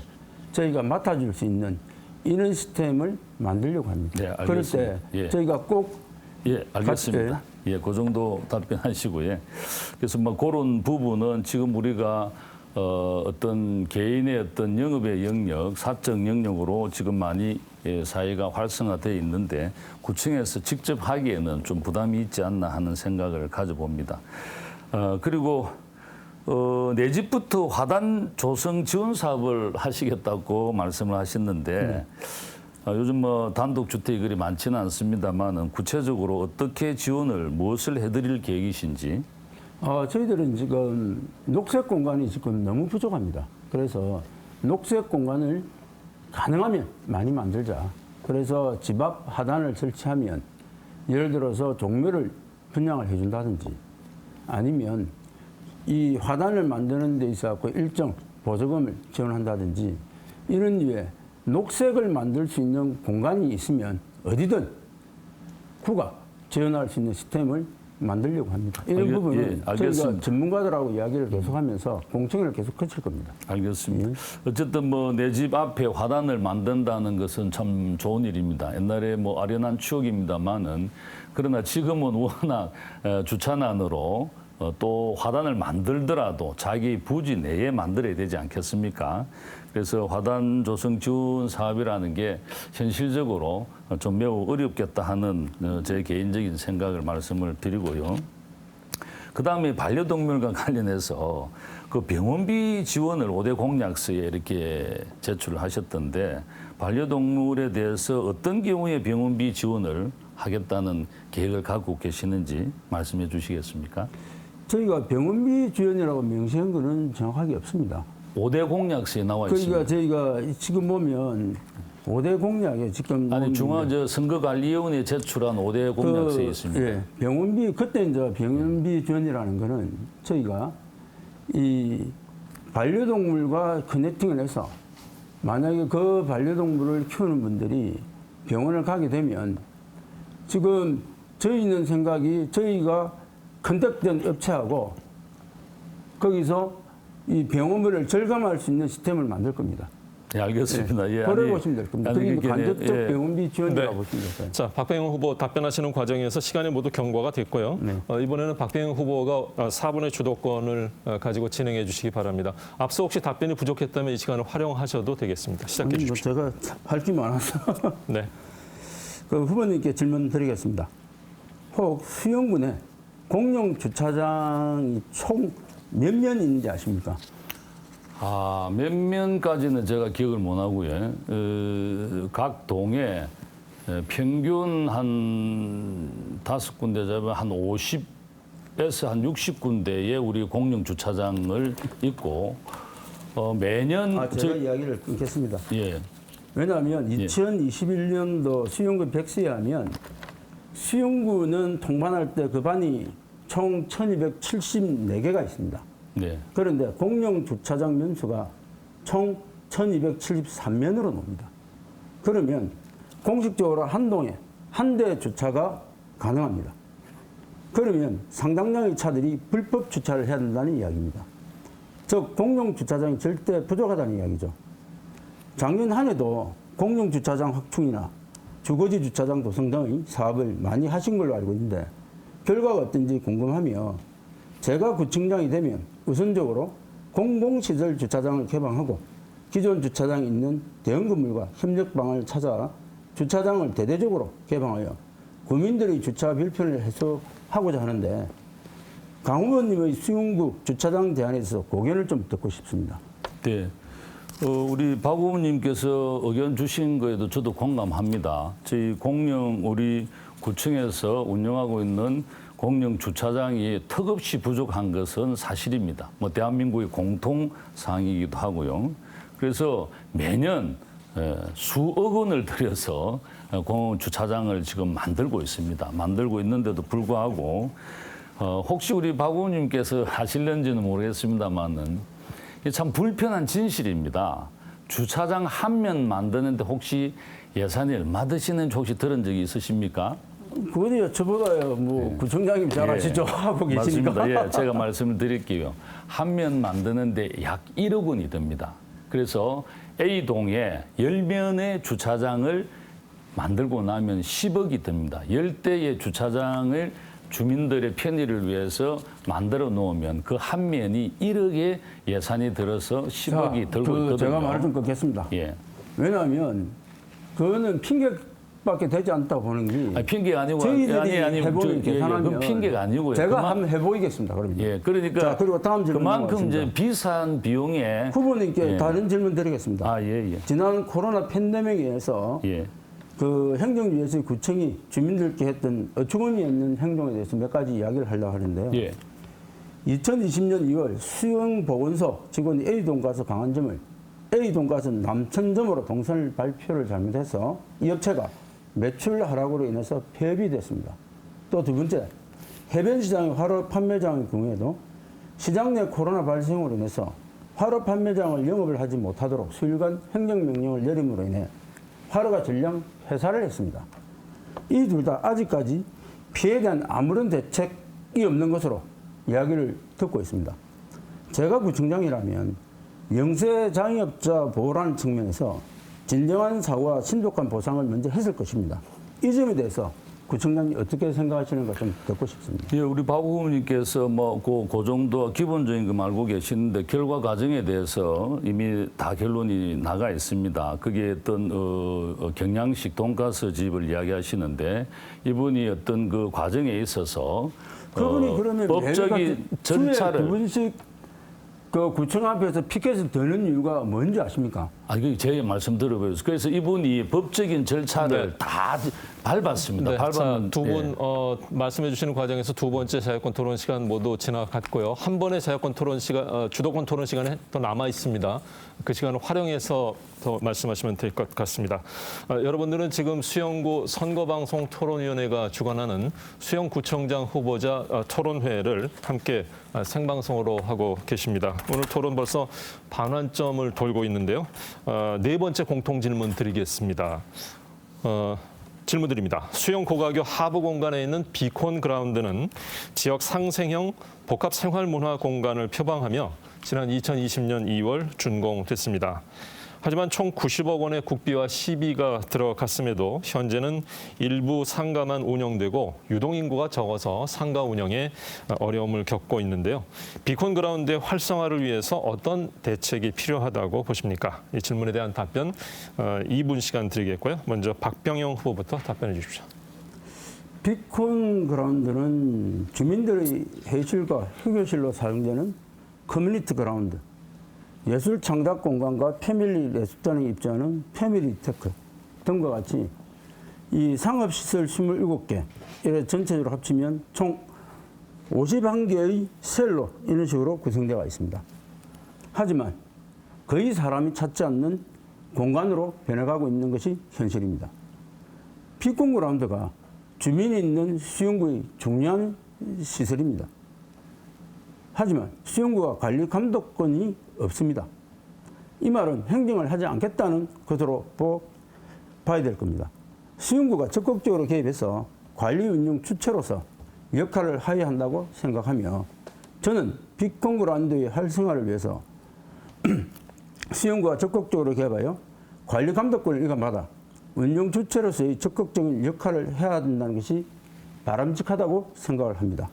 저희가 맡아줄 수 있는 이런 시스템을 만들려고 합니다. 네, 알겠습니다. 그럴 때 예. 저희가 꼭 예, 알겠습니다. 예, 그 정도 답변하시고요. 그래서 뭐 그런 부분은 지금 우리가 어떤 개인의 어떤 영업의 영역, 사적 영역으로 지금 많이 사회가 활성화되어 있는데 구청에서 직접 하기에는 좀 부담이 있지 않나 하는 생각을 가져봅니다. 그리고 내 집부터 화단 조성 지원 사업을 하시겠다고 말씀을 하셨는데 요즘 뭐 단독주택이 그리 많지는 않습니다만 구체적으로 어떻게 지원을 무엇을 해드릴 계획이신지? 저희들은 지금 녹색 공간이 지금 너무 부족합니다. 그래서 녹색 공간을 가능하면 많이 만들자. 그래서 집 앞 하단을 설치하면 예를 들어서 종묘를 분양을 해준다든지 아니면 이 화단을 만드는 데 있어 일정 보조금을 지원한다든지 이런 류의 녹색을 만들 수 있는 공간이 있으면 어디든 구가 지원할 수 있는 시스템을 만들려고 합니다. 이런 부분은 저희가 전문가들하고 이야기를 계속하면서 공청회를 계속 거칠 겁니다. 알겠습니다. 어쨌든 뭐 내 집 앞에 화단을 만든다는 것은 참 좋은 일입니다. 옛날에 뭐 아련한 추억입니다만은 그러나 지금은 워낙 주차난으로 또 화단을 만들더라도 자기 부지 내에 만들어야 되지 않겠습니까? 그래서 화단 조성 지원 사업이라는 게 현실적으로 좀 매우 어렵겠다 하는 제 개인적인 생각을 말씀을 드리고요. 그다음에 반려동물과 관련해서 그 병원비 지원을 5대 공약서에 이렇게 제출을 하셨던데 반려동물에 대해서 어떤 경우에 병원비 지원을 하겠다는 계획을 갖고 계시는지 말씀해 주시겠습니까? 저희가 병원비 지원이라고 명시한 거는 정확하게 없습니다. 5대 공약서에 나와 있습니다. 그러니까 저희가 지금 보면 5대 공약에 지금 아니 중앙선거관리위원회에 제출한 5대 공약서에 있습니다. 예, 병원비 그때 이제 병원비 지원이라는 거는 저희가 이 반려동물과 커넥팅을 해서 만약에 그 반려동물을 키우는 분들이 병원을 가게 되면 지금 저희는 생각이 저희가 컨택된 업체하고 거기서 이 병원비를 절감할 수 있는 시스템을 만들 겁니다. 네, 알겠습니다. 예, 그래 보시면 될 겁니다. 그게 간접적 병원비 지원이라고 보시면 될까요? 자, 박병영 후보 답변하시는 과정에서 시간이 모두 경과가 됐고요. 이번에는 박병영 후보가 4분의 주도권을 가지고 진행해 주시기 바랍니다. 앞서 혹시 답변이 부족했다면 이 시간을 활용하셔도 되겠습니다. 시작해 주십시오. 제가 할 게 많아서 네. 그 후보님께 질문 드리겠습니다. 혹 수영군에 공용 주차장이 총 몇 면 있는지 아십니까? 몇 면까지는 제가 기억을 못 하고요. 각 동에 평균 한 5군데 잡으면 한 50에서 한 60군데의 우리 공용 주차장을 있고 매년 제가 이야기를 끊겠습니다. 예. 왜냐하면 2021년도 수영구 100세에 하면 수영구는 통반할 때 그 반이 총 1274개가 있습니다. 네. 그런데 공용 주차장 면수가 총 1273면으로 놉니다. 그러면 공식적으로 한 동에 한 대 주차가 가능합니다. 그러면 상당량의 차들이 불법 주차를 해야 된다는 이야기입니다. 즉 공용 주차장이 절대 부족하다는 이야기죠. 작년 한 해도 공용 주차장 확충이나 주거지 주차장 도성 등의 사업을 많이 하신 걸로 알고 있는데 결과가 어떤지 궁금하며 제가 구청장이 되면 우선적으로 공공시설 주차장을 개방하고 기존 주차장에 있는 대형 건물과 협력 방안을 찾아 주차장을 대대적으로 개방하여 구민들의 주차 불편을 해소하고자 하는데 강 후보님의 수용구 주차장 대안에서 고견을 좀 듣고 싶습니다. 네. 우리 박 후보님께서 의견 주신 거에도 저도 공감합니다. 저희 우리 구청에서 운영하고 있는 공영 주차장이 턱없이 부족한 것은 사실입니다. 뭐 대한민국의 공통 사항이기도 하고요. 그래서 매년 수억 원을 들여서 공영 주차장을 지금 만들고 있습니다. 만들고 있는데도 불구하고 혹시 우리 박 후보님께서 아실는지는 모르겠습니다만은 참 불편한 진실입니다. 주차장 한 면 만드는데 혹시 예산이 얼마 드시는지 혹시 들은 적이 있으십니까? 그거는 저보다요, 구청장님 잘 아시죠? 하고 계시니까. 맞습니다. 예, 제가 말씀을 드릴게요. 한 면 만드는데 약 1억 원이 듭니다. 그래서 A동에 10면의 주차장을 만들고 나면 10억이 듭니다. 10대의 주차장을 주민들의 편의를 위해서 만들어 놓으면 그 한 면이 1억의 예산이 들어서 10억이 들고 있거든요. 제가 말을 좀 끊겠습니다. 예. 왜냐하면 그거는 핑계밖에 되지 않다고 보는 게 아니, 핑계가 아니고 저희들이 해보는 계산하면 그건 핑계가 아니고요. 제가 한번 해보이겠습니다. 그러면. 예, 그러니까 자, 그리고 다음 질문 그만큼 이제 넘어가겠습니다. 비싼 비용에 후보님께 예. 다른 질문 드리겠습니다. 아, 예, 예. 지난 코로나 팬데믹에 의해서 예. 그 행정주에서 구청이 주민들께 했던 어처구니 없는 행동에 대해서 몇 가지 이야기를 하려고 하는데요. 예. 2020년 2월 수영보건소 직원이 A동 가서 강한점을 A동 가서 남천점으로 동선 발표를 잘못해서 이 업체가 매출 하락으로 인해서 폐업이 됐습니다. 또 두 번째, 해변시장의 화로 판매장의 경우에도 시장 내 코로나 발생으로 인해서 화로 판매장을 영업을 하지 못하도록 수일간 행정명령을 내림으로 인해 화로가 전량 폐사를 했습니다. 이 둘 다 아직까지 피해에 대한 아무런 대책이 없는 것으로 이야기를 듣고 있습니다. 제가 구청장이라면 영세장애업자 보호라는 측면에서 진정한 사고와 신속한 보상을 먼저 했을 것입니다. 이 점에 대해서 구청장이 어떻게 생각하시는가 좀 듣고 싶습니다. 예, 우리 박 후보님께서 그 정도 기본적인 거 알고 계시는데 결과 과정에 대해서 이미 다 결론이 나가 있습니다. 그게 어떤 경양식 돈가스 집을 이야기하시는데 이분이 어떤 그 과정에 있어서 그분이 그러면 법적인 절차를 두 분씩 그 구청 앞에서 피켓을 드는 이유가 뭔지 아십니까? 이게 제 말씀 들어보세요. 그래서 이분이 법적인 절차를 네. 다 밟았습니다. 네, 밟았는 두 분 말씀해 주시는 과정에서 두 번째 자유권 토론 시간 모두 지나갔고요. 한 번의 자유권 토론 시간, 주도권 토론 시간에 또 남아 있습니다. 그 시간을 활용해서 더 말씀하시면 될 것 같습니다. 여러분들은 지금 수영구 선거방송 토론위원회가 주관하는 수영구청장 후보자 토론회를 함께 생방송으로 하고 계십니다. 오늘 토론 벌써 반환점을 돌고 있는데요. 네 번째 공통 질문 드리겠습니다. 질문 드립니다. 수영 고가교 하부 공간에 있는 비콘 그라운드는 지역 상생형 복합 생활 문화 공간을 표방하며 지난 2020년 2월 준공됐습니다. 하지만 총 90억 원의 국비와 시비가 들어갔음에도 현재는 일부 상가만 운영되고 유동인구가 적어서 상가 운영에 어려움을 겪고 있는데요. 비콘 그라운드의 활성화를 위해서 어떤 대책이 필요하다고 보십니까? 이 질문에 대한 답변 2분 시간 드리겠고요. 먼저 박병영 후보부터 답변해 주십시오. 비콘 그라운드는 주민들의 회의실과 휴게실로 사용되는 커뮤니티 그라운드, 예술 창작 공간과 패밀리 레스토랑에 입주하는 패밀리 테크 등과 같이 이 상업시설 27개, 이래 전체적으로 합치면 총 51개의 셀로 이런 식으로 구성되어 있습니다. 하지만 거의 사람이 찾지 않는 공간으로 변해가고 있는 것이 현실입니다. 비콘 그라운드가 주민이 있는 수영구의 중요한 시설입니다. 하지만 수영구가 관리 감독권이 없습니다. 이 말은 행정을 하지 않겠다는 것으로 봐야 될 겁니다. 수영구가 적극적으로 개입해서 관리 운영 주체로서 역할을 해야 한다고 생각하며 저는 비콘 그라운드의 활성화를 위해서 수영구가 적극적으로 개입하여 관리 감독권을 이관받아 운영 주체로서의 적극적인 역할을 해야 된다는 것이 바람직하다고 생각을 합니다.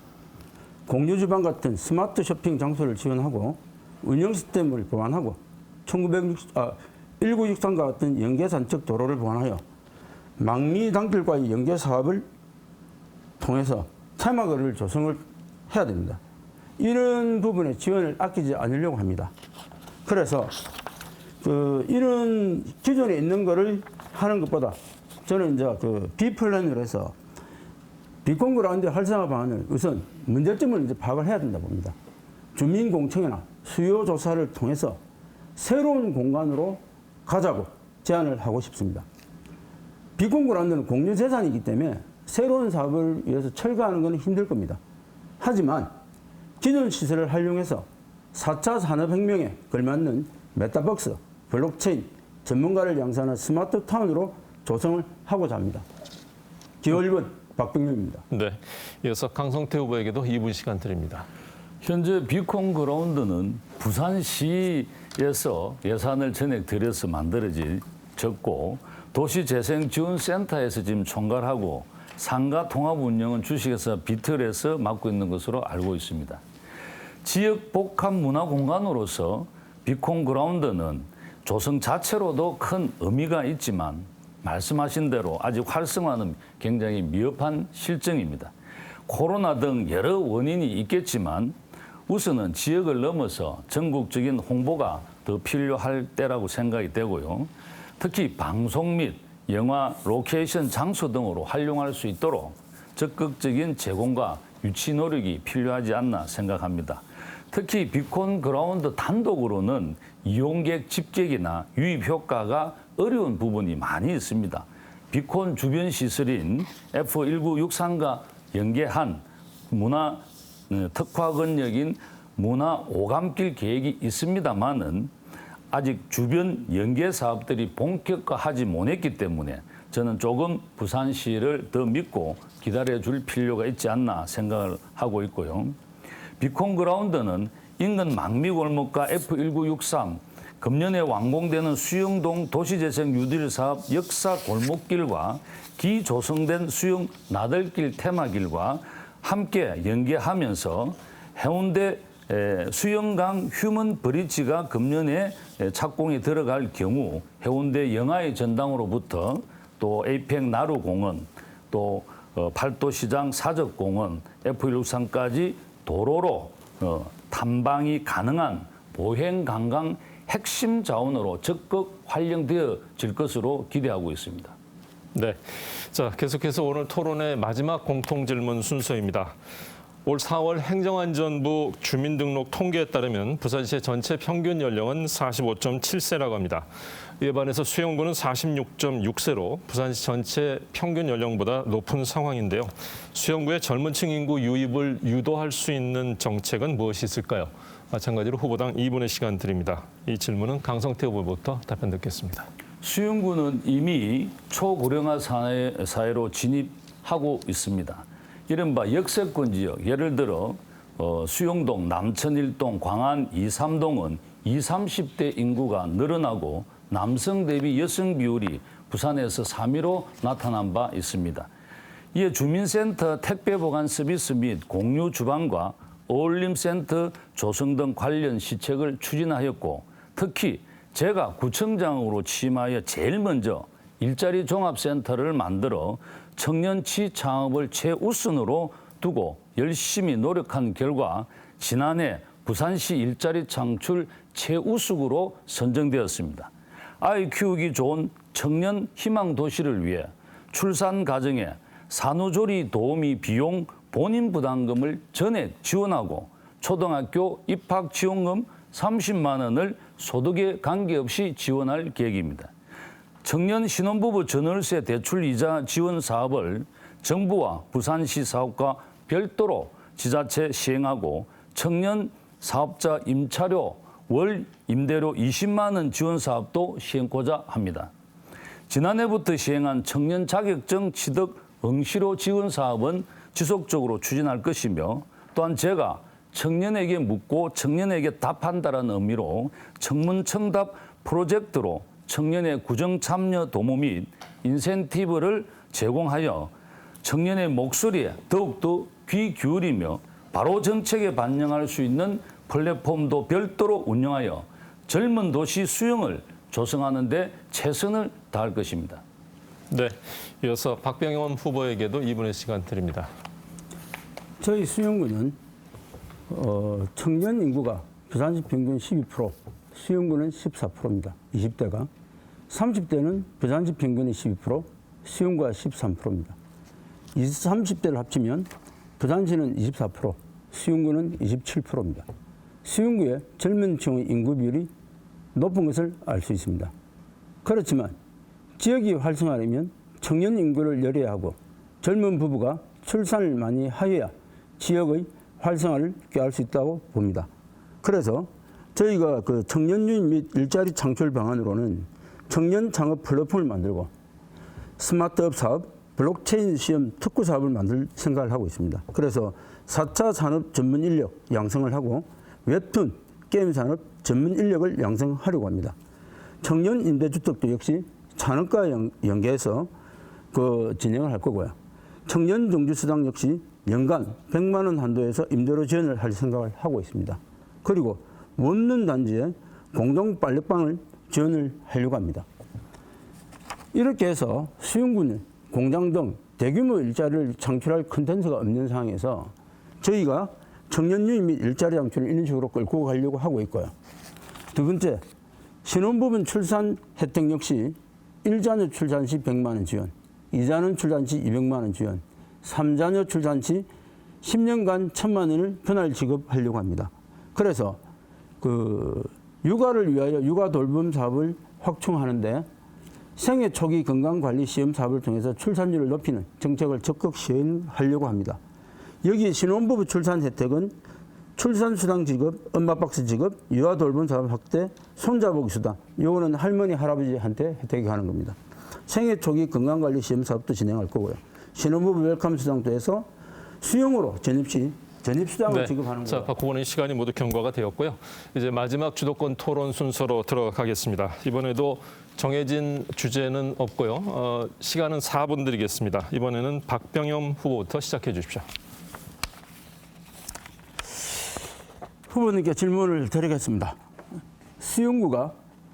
공유주방 같은 스마트 쇼핑 장소를 지원하고 운영 시스템을 보완하고 1963과 같은 연계산책 도로를 보완하여 망미 단길과의 연계 사업을 통해서 테마거리를 조성을 해야 됩니다. 이런 부분에 지원을 아끼지 않으려고 합니다. 그래서 이런 기존에 있는 거를 하는 것보다 저는 이제 비플랜으로 해서 비콘 그라운드 활성화 방안을 우선 문제점을 이제 파악을 해야 된다 봅니다. 주민 공청회나 수요 조사를 통해서 새로운 공간으로 가자고 제안을 하고 싶습니다. 비콘 그라운드는 공유 재산이기 때문에 새로운 사업을 위해서 철거하는 것은 힘들 겁니다. 하지만 기존 시설을 활용해서 4차 산업혁명에 걸맞는 메타버스, 블록체인, 전문가를 양산한 스마트 타운으로 조성을 하고자 합니다. 기호 1번 박병영입니다. 네, 이어서 강성태 후보에게도 2분 시간 드립니다. 현재 비콘 그라운드는 부산시에서 예산을 전액 들여서 만들어졌고 도시재생지원센터에서 지금 총괄하고 상가 통합 운영은 주식회사 비틀에서 맡고 있는 것으로 알고 있습니다. 지역 복합 문화 공간으로서 비콘 그라운드는 조성 자체로도 큰 의미가 있지만 말씀하신 대로 아직 활성화는 굉장히 미흡한 실정입니다. 코로나 등 여러 원인이 있겠지만 우선은 지역을 넘어서 전국적인 홍보가 더 필요할 때라고 생각이 되고요. 특히 방송 및 영화, 로케이션 장소 등으로 활용할 수 있도록 적극적인 제공과 유치 노력이 필요하지 않나 생각합니다. 특히 비콘 그라운드 단독으로는 이용객 집객이나 유입 효과가 어려운 부분이 많이 있습니다. 비콘 주변 시설인 F1963과 연계한 문화 특화권역인 문화 오감길 계획이 있습니다만은 아직 주변 연계 사업들이 본격화하지 못했기 때문에 저는 조금 부산시를 더 믿고 기다려줄 필요가 있지 않나 생각을 하고 있고요. 비콘 그라운드는 인근 망미골목과 F1963, 금년에 완공되는 수영동 도시재생 뉴딜 사업 역사 골목길과 기조성된 수영 나들길 테마길과 함께 연계하면서 해운대 수영강 휴먼 브릿지가 금년에 착공이 들어갈 경우 해운대 영화의 전당으로부터 또 에이펙 나루공원 또 팔도시장 사적공원 F163까지 도로로 탐방이 가능한 보행관광 핵심 자원으로 적극 활용되어질 것으로 기대하고 있습니다. 네, 자 계속해서 오늘 토론의 마지막 공통 질문 순서입니다. 올 4월 행정안전부 주민등록 통계에 따르면 부산시의 전체 평균 연령은 45.7세라고 합니다. 이에 반해서 수영구는 46.6세로 부산시 전체 평균 연령보다 높은 상황인데요. 수영구의 젊은 층 인구 유입을 유도할 수 있는 정책은 무엇이 있을까요? 마찬가지로 후보당 2분의 시간 드립니다. 이 질문은 강성태 후보부터 답변 듣겠습니다. 수영구는 이미 초고령화 사회로 진입하고 있습니다. 이른바 역세권 지역, 예를 들어 수영동, 남천 1동, 광안 2, 3동은 20, 30대 인구가 늘어나고 남성 대비 여성 비율이 부산에서 3위로 나타난 바 있습니다. 이에 주민센터 택배 보관 서비스 및 공유 주방과 어울림센터 조성 등 관련 시책을 추진하였고 특히 제가 구청장으로 취임하여 제일 먼저 일자리 종합센터를 만들어 청년치 창업을 최우선으로 두고 열심히 노력한 결과 지난해 부산시 일자리 창출 최우수구로 선정되었습니다. 아이 키우기 좋은 청년 희망 도시를 위해 출산 가정에 산후조리 도우미 비용 본인 부담금을 전액 지원하고 초등학교 입학 지원금 30만 원을 소득에 관계없이 지원할 계획입니다. 청년 신혼부부 전월세 대출 이자 지원 사업을 정부와 부산시 사업과 별도로 지자체 시행하고 청년 사업자 임차료 월 임대료 20만 원 지원 사업도 시행고자 합니다. 지난해부터 시행한 청년 자격증 취득 응시로 지원 사업은 지속적으로 추진할 것이며 또한 제가 청년에게 묻고 청년에게 답한다는 의미로 청문청답 프로젝트로 청년의 구정 참여 도모 및 인센티브를 제공하여 청년의 목소리에 더욱더 귀 기울이며 바로 정책에 반영할 수 있는 플랫폼도 별도로 운영하여 젊은 도시 수용을 조성하는 데 최선을 다할 것입니다. 네, 이어서 박병원 후보에게도 2분의 시간 드립니다. 저희 수영구는 청년 인구가 부산시 평균 12%, 수영구는 14%입니다. 20대가. 30대는 부산시 평균이 12%, 수영구가 13%입니다. 20, 30대를 합치면 부산시는 24%, 수영구는 27%입니다. 수영구의 젊은 층의 인구 비율이 높은 것을 알 수 있습니다. 그렇지만 지역이 활성화되면 청년 인구를 열어야 하고 젊은 부부가 출산을 많이 하여야 지역의 활성화를 꾀할 수 있다고 봅니다. 그래서 저희가 그 청년 유입 및 일자리 창출 방안으로는 청년 창업 플랫폼을 만들고 스마트업 사업, 블록체인 시험 특구 사업을 만들 생각을 하고 있습니다. 그래서 4차 산업 전문 인력 양성을 하고 웹툰, 게임 산업 전문 인력을 양성하려고 합니다. 청년 임대주택도 역시 산업과 연계해서 진행을 할 거고요. 청년 정주수당 역시 연간 100만 원 한도에서 임대료 지원을 할 생각을 하고 있습니다. 그리고 원룸 단지에 공동 빨래방을 지원을 하려고 합니다. 이렇게 해서 수용구는 공장 등 대규모 일자리를 창출할 컨텐츠가 없는 상황에서 저희가 청년 유입 및 일자리 창출을 이런 식으로 끌고 가려고 하고 있고요. 두 번째, 신혼부부 출산 혜택 역시 1자녀 출산 시 100만 원 지원, 2자녀 출산 시 200만 원 지원, 3자녀 출산 시 10년간 1,000만 원을 분할 지급하려고 합니다. 그래서 육아를 위하여 육아 돌봄 사업을 확충하는데 생애 초기 건강관리 시험 사업을 통해서 출산율을 높이는 정책을 적극 시행하려고 합니다. 여기 신혼부부 출산 혜택은 출산수당 지급, 엄마박스 지급, 유아 돌봄 사업 확대, 손자보기 수당. 요거는 할머니, 할아버지한테 혜택이 가는 겁니다. 생애 초기 건강관리 시험 사업도 진행할 거고요. 신혼부부 웰컴 수당도 해서 수용으로 전입수당을 지급하는 거예요. 자, 박 후보님 시간이 모두 경과가 되었고요. 이제 마지막 주도권 토론 순서로 들어가겠습니다. 이번에도 정해진 주제는 없고요. 시간은 4분 드리겠습니다. 이번에는 박병흠 후보부터 시작해 주십시오. 후보님께 질문을 드리겠습니다. 수용구가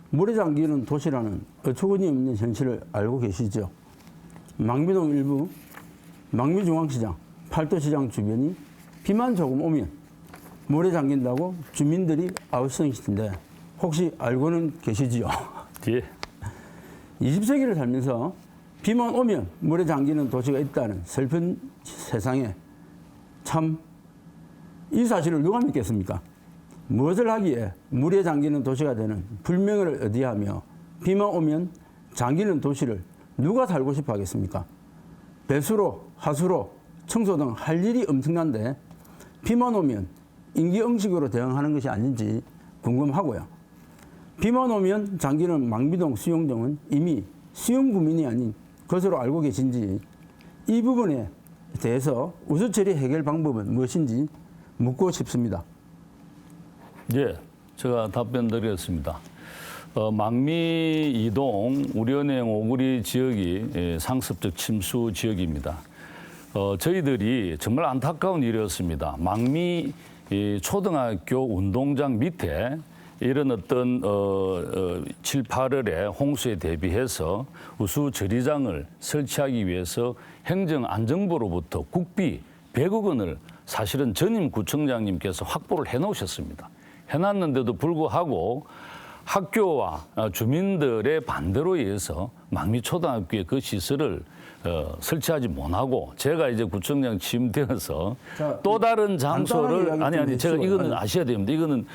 물에 잠기는 도시라는 어처구니 없는 현실을 알고 계시죠? 망미동 일부, 망미중앙시장, 팔도시장 주변이 비만 조금 오면 물에 잠긴다고 주민들이 아우성이시던데 혹시 알고는 계시지요? 예. 20세기를 살면서 비만 오면 물에 잠기는 도시가 있다는 슬픈 세상에 참 이 사실을 누가 믿겠습니까? 무엇을 하기에 물에 잠기는 도시가 되는 불명예를 의지하며 비만 오면 잠기는 도시를 누가 살고 싶어 하겠습니까? 배수로, 하수로, 청소 등 할 일이 엄청난데 비만 오면 인기응식으로 대응하는 것이 아닌지 궁금하고요. 비만 오면 잠기는 망미동 수용동은 이미 수용구민이 아닌 것으로 알고 계신지 이 부분에 대해서 우수처리 해결 방법은 무엇인지 묻고 싶습니다. 예, 제가 답변 드리겠습니다. 망미 이동 우려내용 오구리 지역이 상습적 침수 지역입니다. 저희들이 정말 안타까운 일이었습니다. 망미 초등학교 운동장 밑에 이런 어떤 7, 8월에 홍수에 대비해서 우수 저리장을 설치하기 위해서 행정안전부로부터 국비 100억 원을 사실은 전임 구청장님께서 확보를 해놓으셨습니다. 해놨는데도 불구하고 학교와 주민들의 반대로 의해서 망미초등학교에 그 시설을 설치하지 못하고 제가 이제 구청장 취임되어서 또 다른 장소를 제가 이거는 아셔야 됩니다. 이거는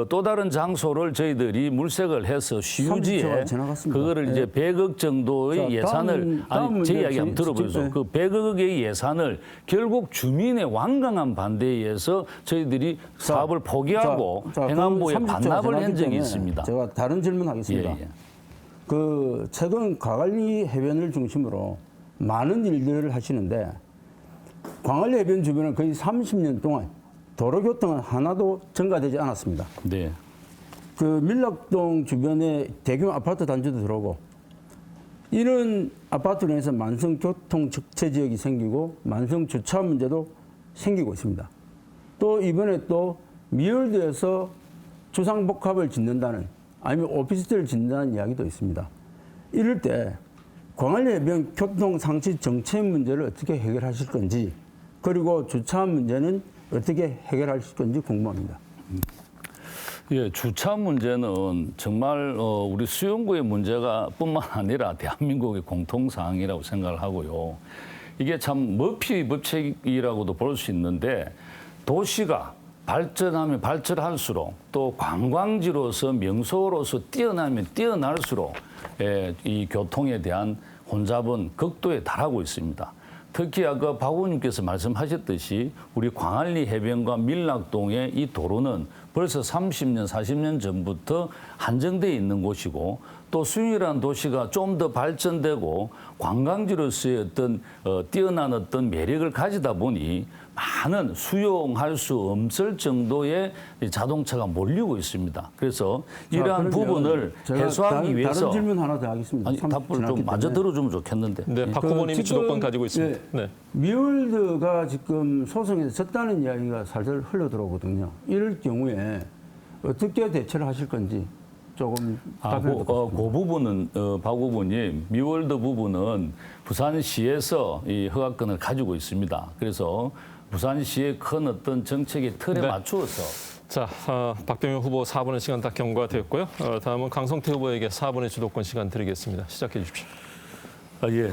또 다른 장소를 저희들이 물색을 해서 시유지에 그거를 이제 100억 정도의 예산을 제 이야기 한번 들어보세요. 그 100억의 예산을 결국 주민의 완강한 반대에 의해서 저희들이 사업을 포기하고 행안부에 반납을 한 적이 있습니다. 제가 다른 질문하겠습니다. 그 최근 광안리 해변을 중심으로 많은 일들을 하시는데 광안리 해변 주변은 거의 30년 동안 도로교통은 하나도 증가되지 않았습니다. 네. 그 밀락동 주변에 대규모 아파트 단지도 들어오고 이런 아파트로 인해서 만성 교통 적체 지역이 생기고 만성 주차 문제도 생기고 있습니다. 또 이번에 또 미월드에서 주상복합을 짓는다는 아니면 오피스텔을 짓는다는 이야기도 있습니다. 이럴 때 광안리 해변 교통 상시 정체 문제를 어떻게 해결하실 건지 그리고 주차 문제는 어떻게 해결하실 건지 궁금합니다. 예, 주차 문제는 정말 우리 수용구의 문제가 뿐만 아니라 대한민국의 공통사항이라고 생각을 하고요. 이게 참 머피 법칙이라고도 볼 수 있는데 도시가 발전하면 발전할수록 또 관광지로서 명소로서 뛰어나면 뛰어날수록 이 교통에 대한 혼잡은 극도에 달하고 있습니다. 특히 아까 박 의원님께서 말씀하셨듯이 우리 광안리 해변과 밀락동의 이 도로는 벌써 30년, 40년 전부터 한정되어 있는 곳이고 또 수용이라는 도시가 좀 더 발전되고 관광지로서의 어떤 뛰어난 어떤 매력을 가지다 보니 많은 수용할 수 없을 정도의 이 자동차가 몰리고 있습니다. 그래서 이러한 부분을 해소하기 위해서 다른 질문 하나 더 하겠습니다. 아니, 답을 좀 마저 들어주면 좋겠는데. 네, 박 그 후보님이 지금, 주도권 가지고 있습니다. 네. 미월드가 지금 소송에서 졌다는 이야기가 살살 흘러들어오거든요. 이럴 경우에 어떻게 대처를 하실 건지 조금 답변을 듣고 그 부분은 박 후보님 미월드 부분은 부산시에서 이 허가권을 가지고 있습니다. 그래서 부산시의 큰 어떤 정책의 틀에 네. 맞추어서 자, 박병현 후보 4분의 시간 다 경과됐고요. 다음은 강성태 후보에게 4분의 주도권 시간 드리겠습니다. 시작해 주십시오. 예.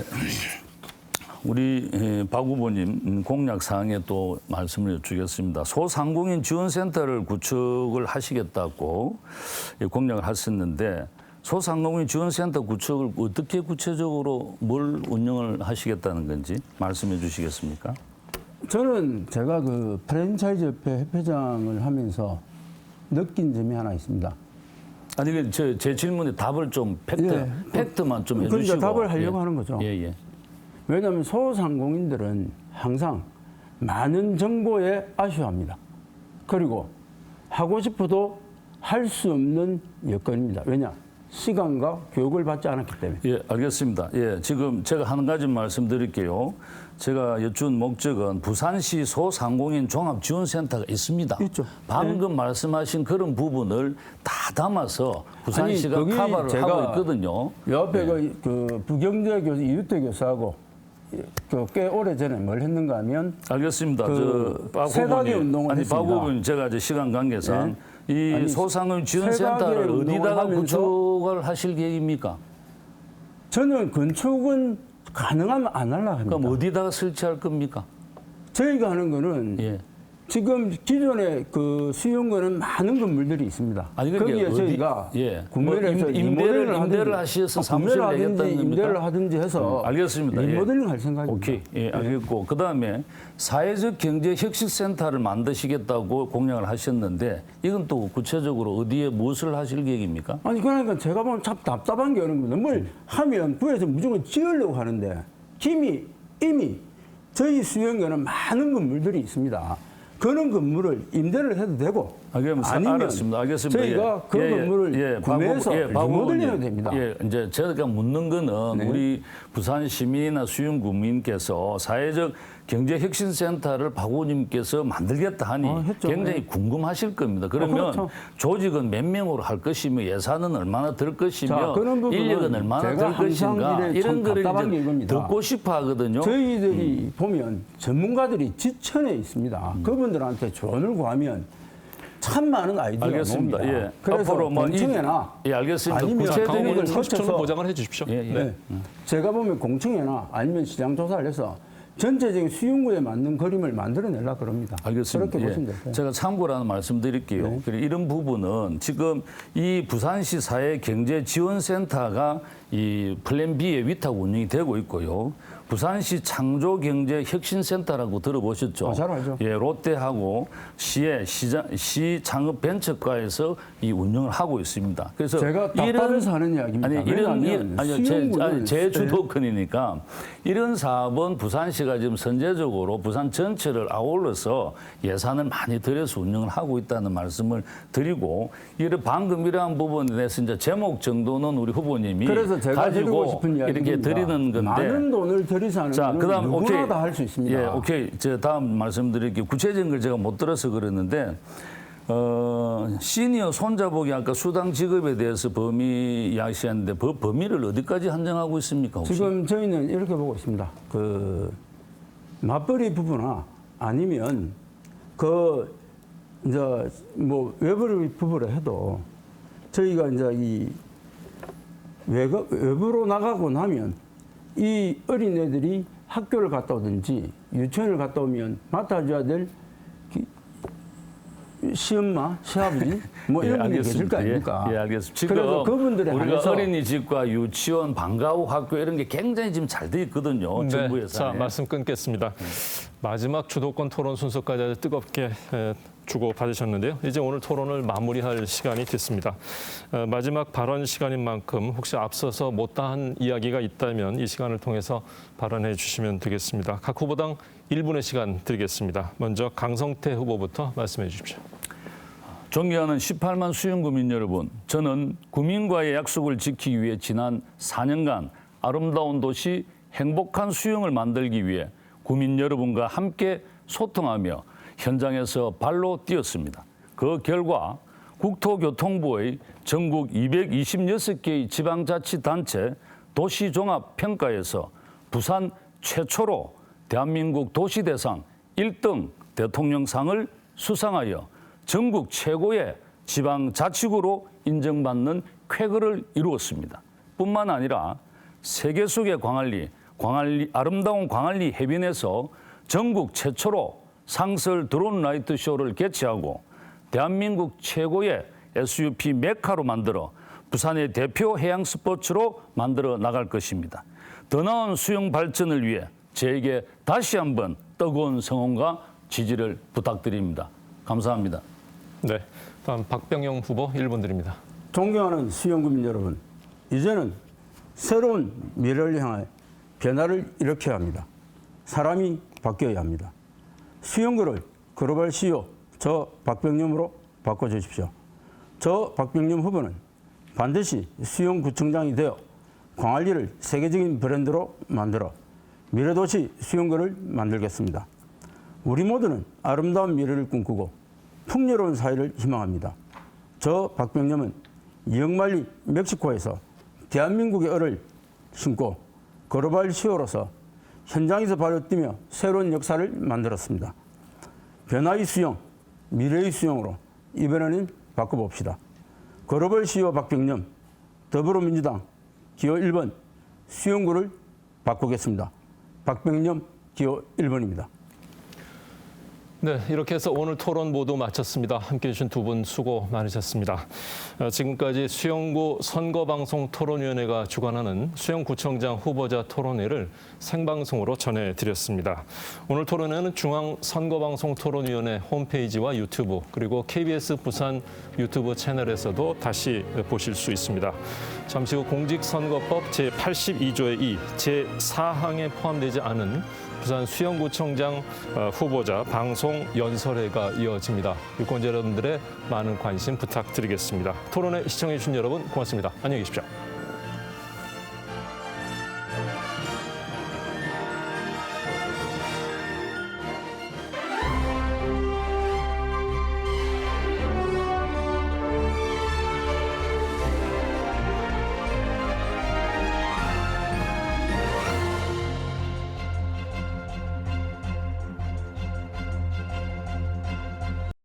우리 박 후보님 공약 사항에 또 말씀을 여쭈겠습니다. 소상공인 지원센터를 구축을 하시겠다고 공약을 하셨는데 소상공인 지원센터 구축을 어떻게 구체적으로 뭘 운영을 하시겠다는 건지 말씀해 주시겠습니까? 저는 제가 그 프랜차이즈 협회 협회장을 하면서 느낀 점이 하나 있습니다. 아니 제 질문에 답을 좀 팩트만 좀 그러니까 해주시고 답을 하려고 하는 거죠. 예. 왜냐하면 소상공인들은 항상 많은 정보에 아쉬워합니다. 그리고 하고 싶어도 할 수 없는 여건입니다. 왜냐? 시간과 교육을 받지 않았기 때문에. 예, 알겠습니다. 예, 지금 제가 한 가지 말씀드릴게요. 제가 여쭌 목적은 부산시 소상공인 종합지원센터가 있습니다. 있죠. 방금 말씀하신 그런 부분을 다 담아서 부산시가 거기 커버를 제가 하고 있거든요. 옆에 그 부경대 교수, 이유태 교수하고 꽤 오래 전에 뭘 했는가 하면 알겠습니다. 그 박 세각의 후보님, 운동을 아니 박 했습니다. 후보님 제가 이제 시간 관계상 이 아니, 소상공인 세각의 지원센터를 운동을 어디다가 하면서 구축을 하실 계획입니까? 저는 건축은 가능하면 안 하려고 합니다. 그럼 어디다가 설치할 겁니까? 저희가 하는 거는 예. 지금 기존에 그 수용거는 많은 건물들이 있습니다. 아니, 그게 거기에 어디- 저희가 예. 구매를 뭐 해서 임대를 하셔서 사무실을 구매를 하든지 내겠다는 겁니까? 임대를 하든지 해서 알겠습니다. 예. 리모델링 할 생각입니다. 오케이, 예, 알겠고 그다음에 사회적 경제 혁신센터를 만드시겠다고 공약을 하셨는데 이건 또 구체적으로 어디에 무엇을 하실 계획입니까? 아니 그러니까 제가 보면 참 답답한 게 이런 겁니다. 뭘 하면 구에서 무조건 지으려고 하는데 이미 저희 수용거는 많은 건물들이 있습니다. 그런 건물을 임대를 해도 되고 아니면 알겠습니다. 저희가 그 건물을 구매해서 리모델링해도 됩니다. 예, 이제 제가 묻는 거는 우리 부산 시민이나 수용 구민께서 사회적 경제혁신센터를 박 후보님께서 만들겠다 하니 했죠. 굉장히 궁금하실 겁니다. 그러면 그렇죠. 조직은 몇 명으로 할 것이며 예산은 얼마나 들 것이며 그런 부분은 인력은 얼마나 제가 들 것인가 항상 이런 거를 답답한 게 이제 이겁니다. 듣고 싶어 하거든요. 저희들이 보면 전문가들이 지천에 있습니다. 그분들한테 조언을 구하면 참 많은 아이디어가 알겠습니다. 나옵니다. 예. 그래서 앞으로 뭐 공청회나 예, 알겠습니다. 아니면 구체적인 강 후보님 거쳐서- 30초는 보장을 해 주십시오. 예, 예. 네. 제가 보면 공청회나 아니면 시장 조사를 해서 전체적인 수용구에 맞는 그림을 만들어내려고 그럽니다. 알겠습니다. 그렇게 예. 보시면 될까요? 제가 참고로 하나 말씀드릴게요. 네. 그리고 이런 부분은 지금 이 부산시 사회경제지원센터가 이 플랜 B의 위탁 운영이 되고 있고요. 부산시 창조경제혁신센터라고 들어보셨죠? 잘 알죠. 예, 롯데하고 시의 시 창업벤처과에서 이 운영을 하고 있습니다. 그래서 제가 답답해서 하는 이야기입니다. 아니 왜냐하면 제 주도권이니까 이런 사업은 부산시가 지금 선제적으로 부산 전체를 아울러서 예산을 많이 들여서 운영을 하고 있다는 말씀을 드리고 방금 이러한 부분에 대해서 이제 제목 정도는 우리 후보님이 그래서 제가 드리고 가지고 싶은 이야기입니다. 이렇게 드리는 건데 많은 돈을 들여서 하는 자, 거는 그다음 누구나 오케이. 다 할 수 있습니다. 예, 오케이. 제가 다음 말씀드릴게요. 구체적인 걸 제가 못 들어서 그랬는데 시니어 손자복이 아까 수당 지급에 대해서 범위 이야기하셨는데 범위를 어디까지 한정하고 있습니까? 혹시? 지금 저희는 이렇게 보고 있습니다. 그 맞벌이 부부나 아니면 그 이제 뭐 외벌이 부부라 해도 저희가 이제 이 외부로 나가고 나면 이 어린애들이 학교를 갔다 오든지 유치원을 갔다 오면 맡아줘야 될 시엄마, 시아버지 뭐 이런 분이 계실 거 아닙니까? 예, 알겠습니다. 지금 그래서 그분들에 우리가 한해서 어린이집과 유치원, 방과 후 학교 이런 게 굉장히 지금 잘 돼 있거든요. 네, 정부 예산에. 자, 말씀 끊겠습니다. 마지막 주도권 토론 순서까지 아주 뜨겁게 주고 받으셨는데요. 이제 오늘 토론을 마무리할 시간이 됐습니다. 마지막 발언 시간인 만큼 혹시 앞서서 못다한 이야기가 있다면 이 시간을 통해서 발언해 주시면 되겠습니다. 각 후보당 1분의 시간 드리겠습니다. 먼저 강성태 후보부터 말씀해 주십시오. 존경하는 18만 수영구민 여러분, 저는 구민과의 약속을 지키기 위해 지난 4년간 아름다운 도시 행복한 수영을 만들기 위해 구민 여러분과 함께 소통하며 현장에서 발로 뛰었습니다. 그 결과 국토교통부의 전국 226개의 지방자치단체 도시종합평가에서 부산 최초로 대한민국 도시대상 1등 대통령상을 수상하여 전국 최고의 지방자치구로 인정받는 쾌거를 이루었습니다. 뿐만 아니라 세계 속의 광안리 아름다운 광안리 해변에서 전국 최초로 상설 드론 라이트 쇼를 개최하고 대한민국 최고의 SUP 메카로 만들어 부산의 대표 해양 스포츠로 만들어 나갈 것입니다. 더 나은 수영 발전을 위해 저에게 다시 한번 뜨거운 성원과 지지를 부탁드립니다. 감사합니다. 네, 다음 박병영 후보 1분 드립니다. 존경하는 수영구민 여러분, 이제는 새로운 미래를 향해 변화를 일으켜야 합니다. 사람이 바뀌어야 합니다. 수영구를 글로벌 CEO 저 박병영으로 바꿔주십시오. 저 박병영 후보는 반드시 수영구청장이 되어 광안리를 세계적인 브랜드로 만들어 미래도시 수영구를 만들겠습니다. 우리 모두는 아름다운 미래를 꿈꾸고 풍요로운 사회를 희망합니다. 저 박병영은 영말리 멕시코에서 대한민국의 얼을 심고 글로벌 CEO로서 현장에서 발로 뛰며 새로운 역사를 만들었습니다. 변화의 수영, 미래의 수영으로 이번에는 바꿔봅시다. 글로벌 CEO 박병영, 더불어민주당 기호 1번 수영구를 바꾸겠습니다. 박병영 기호 1번입니다. 네, 이렇게 해서 오늘 토론 모두 마쳤습니다. 함께해 주신 두 분 수고 많으셨습니다. 지금까지 수영구 선거방송 토론위원회가 주관하는 수영구청장 후보자 토론회를 생방송으로 전해드렸습니다. 오늘 토론회는 중앙선거방송 토론위원회 홈페이지와 유튜브 그리고 KBS 부산 유튜브 채널에서도 다시 보실 수 있습니다. 잠시 후 공직선거법 제82조의 2, 제4항에 포함되지 않은 부산 수영구청장 후보자 방송 연설회가 이어집니다. 유권자 여러분들의 많은 관심 부탁드리겠습니다. 토론회 시청해 주신 여러분 고맙습니다. 안녕히 계십시오.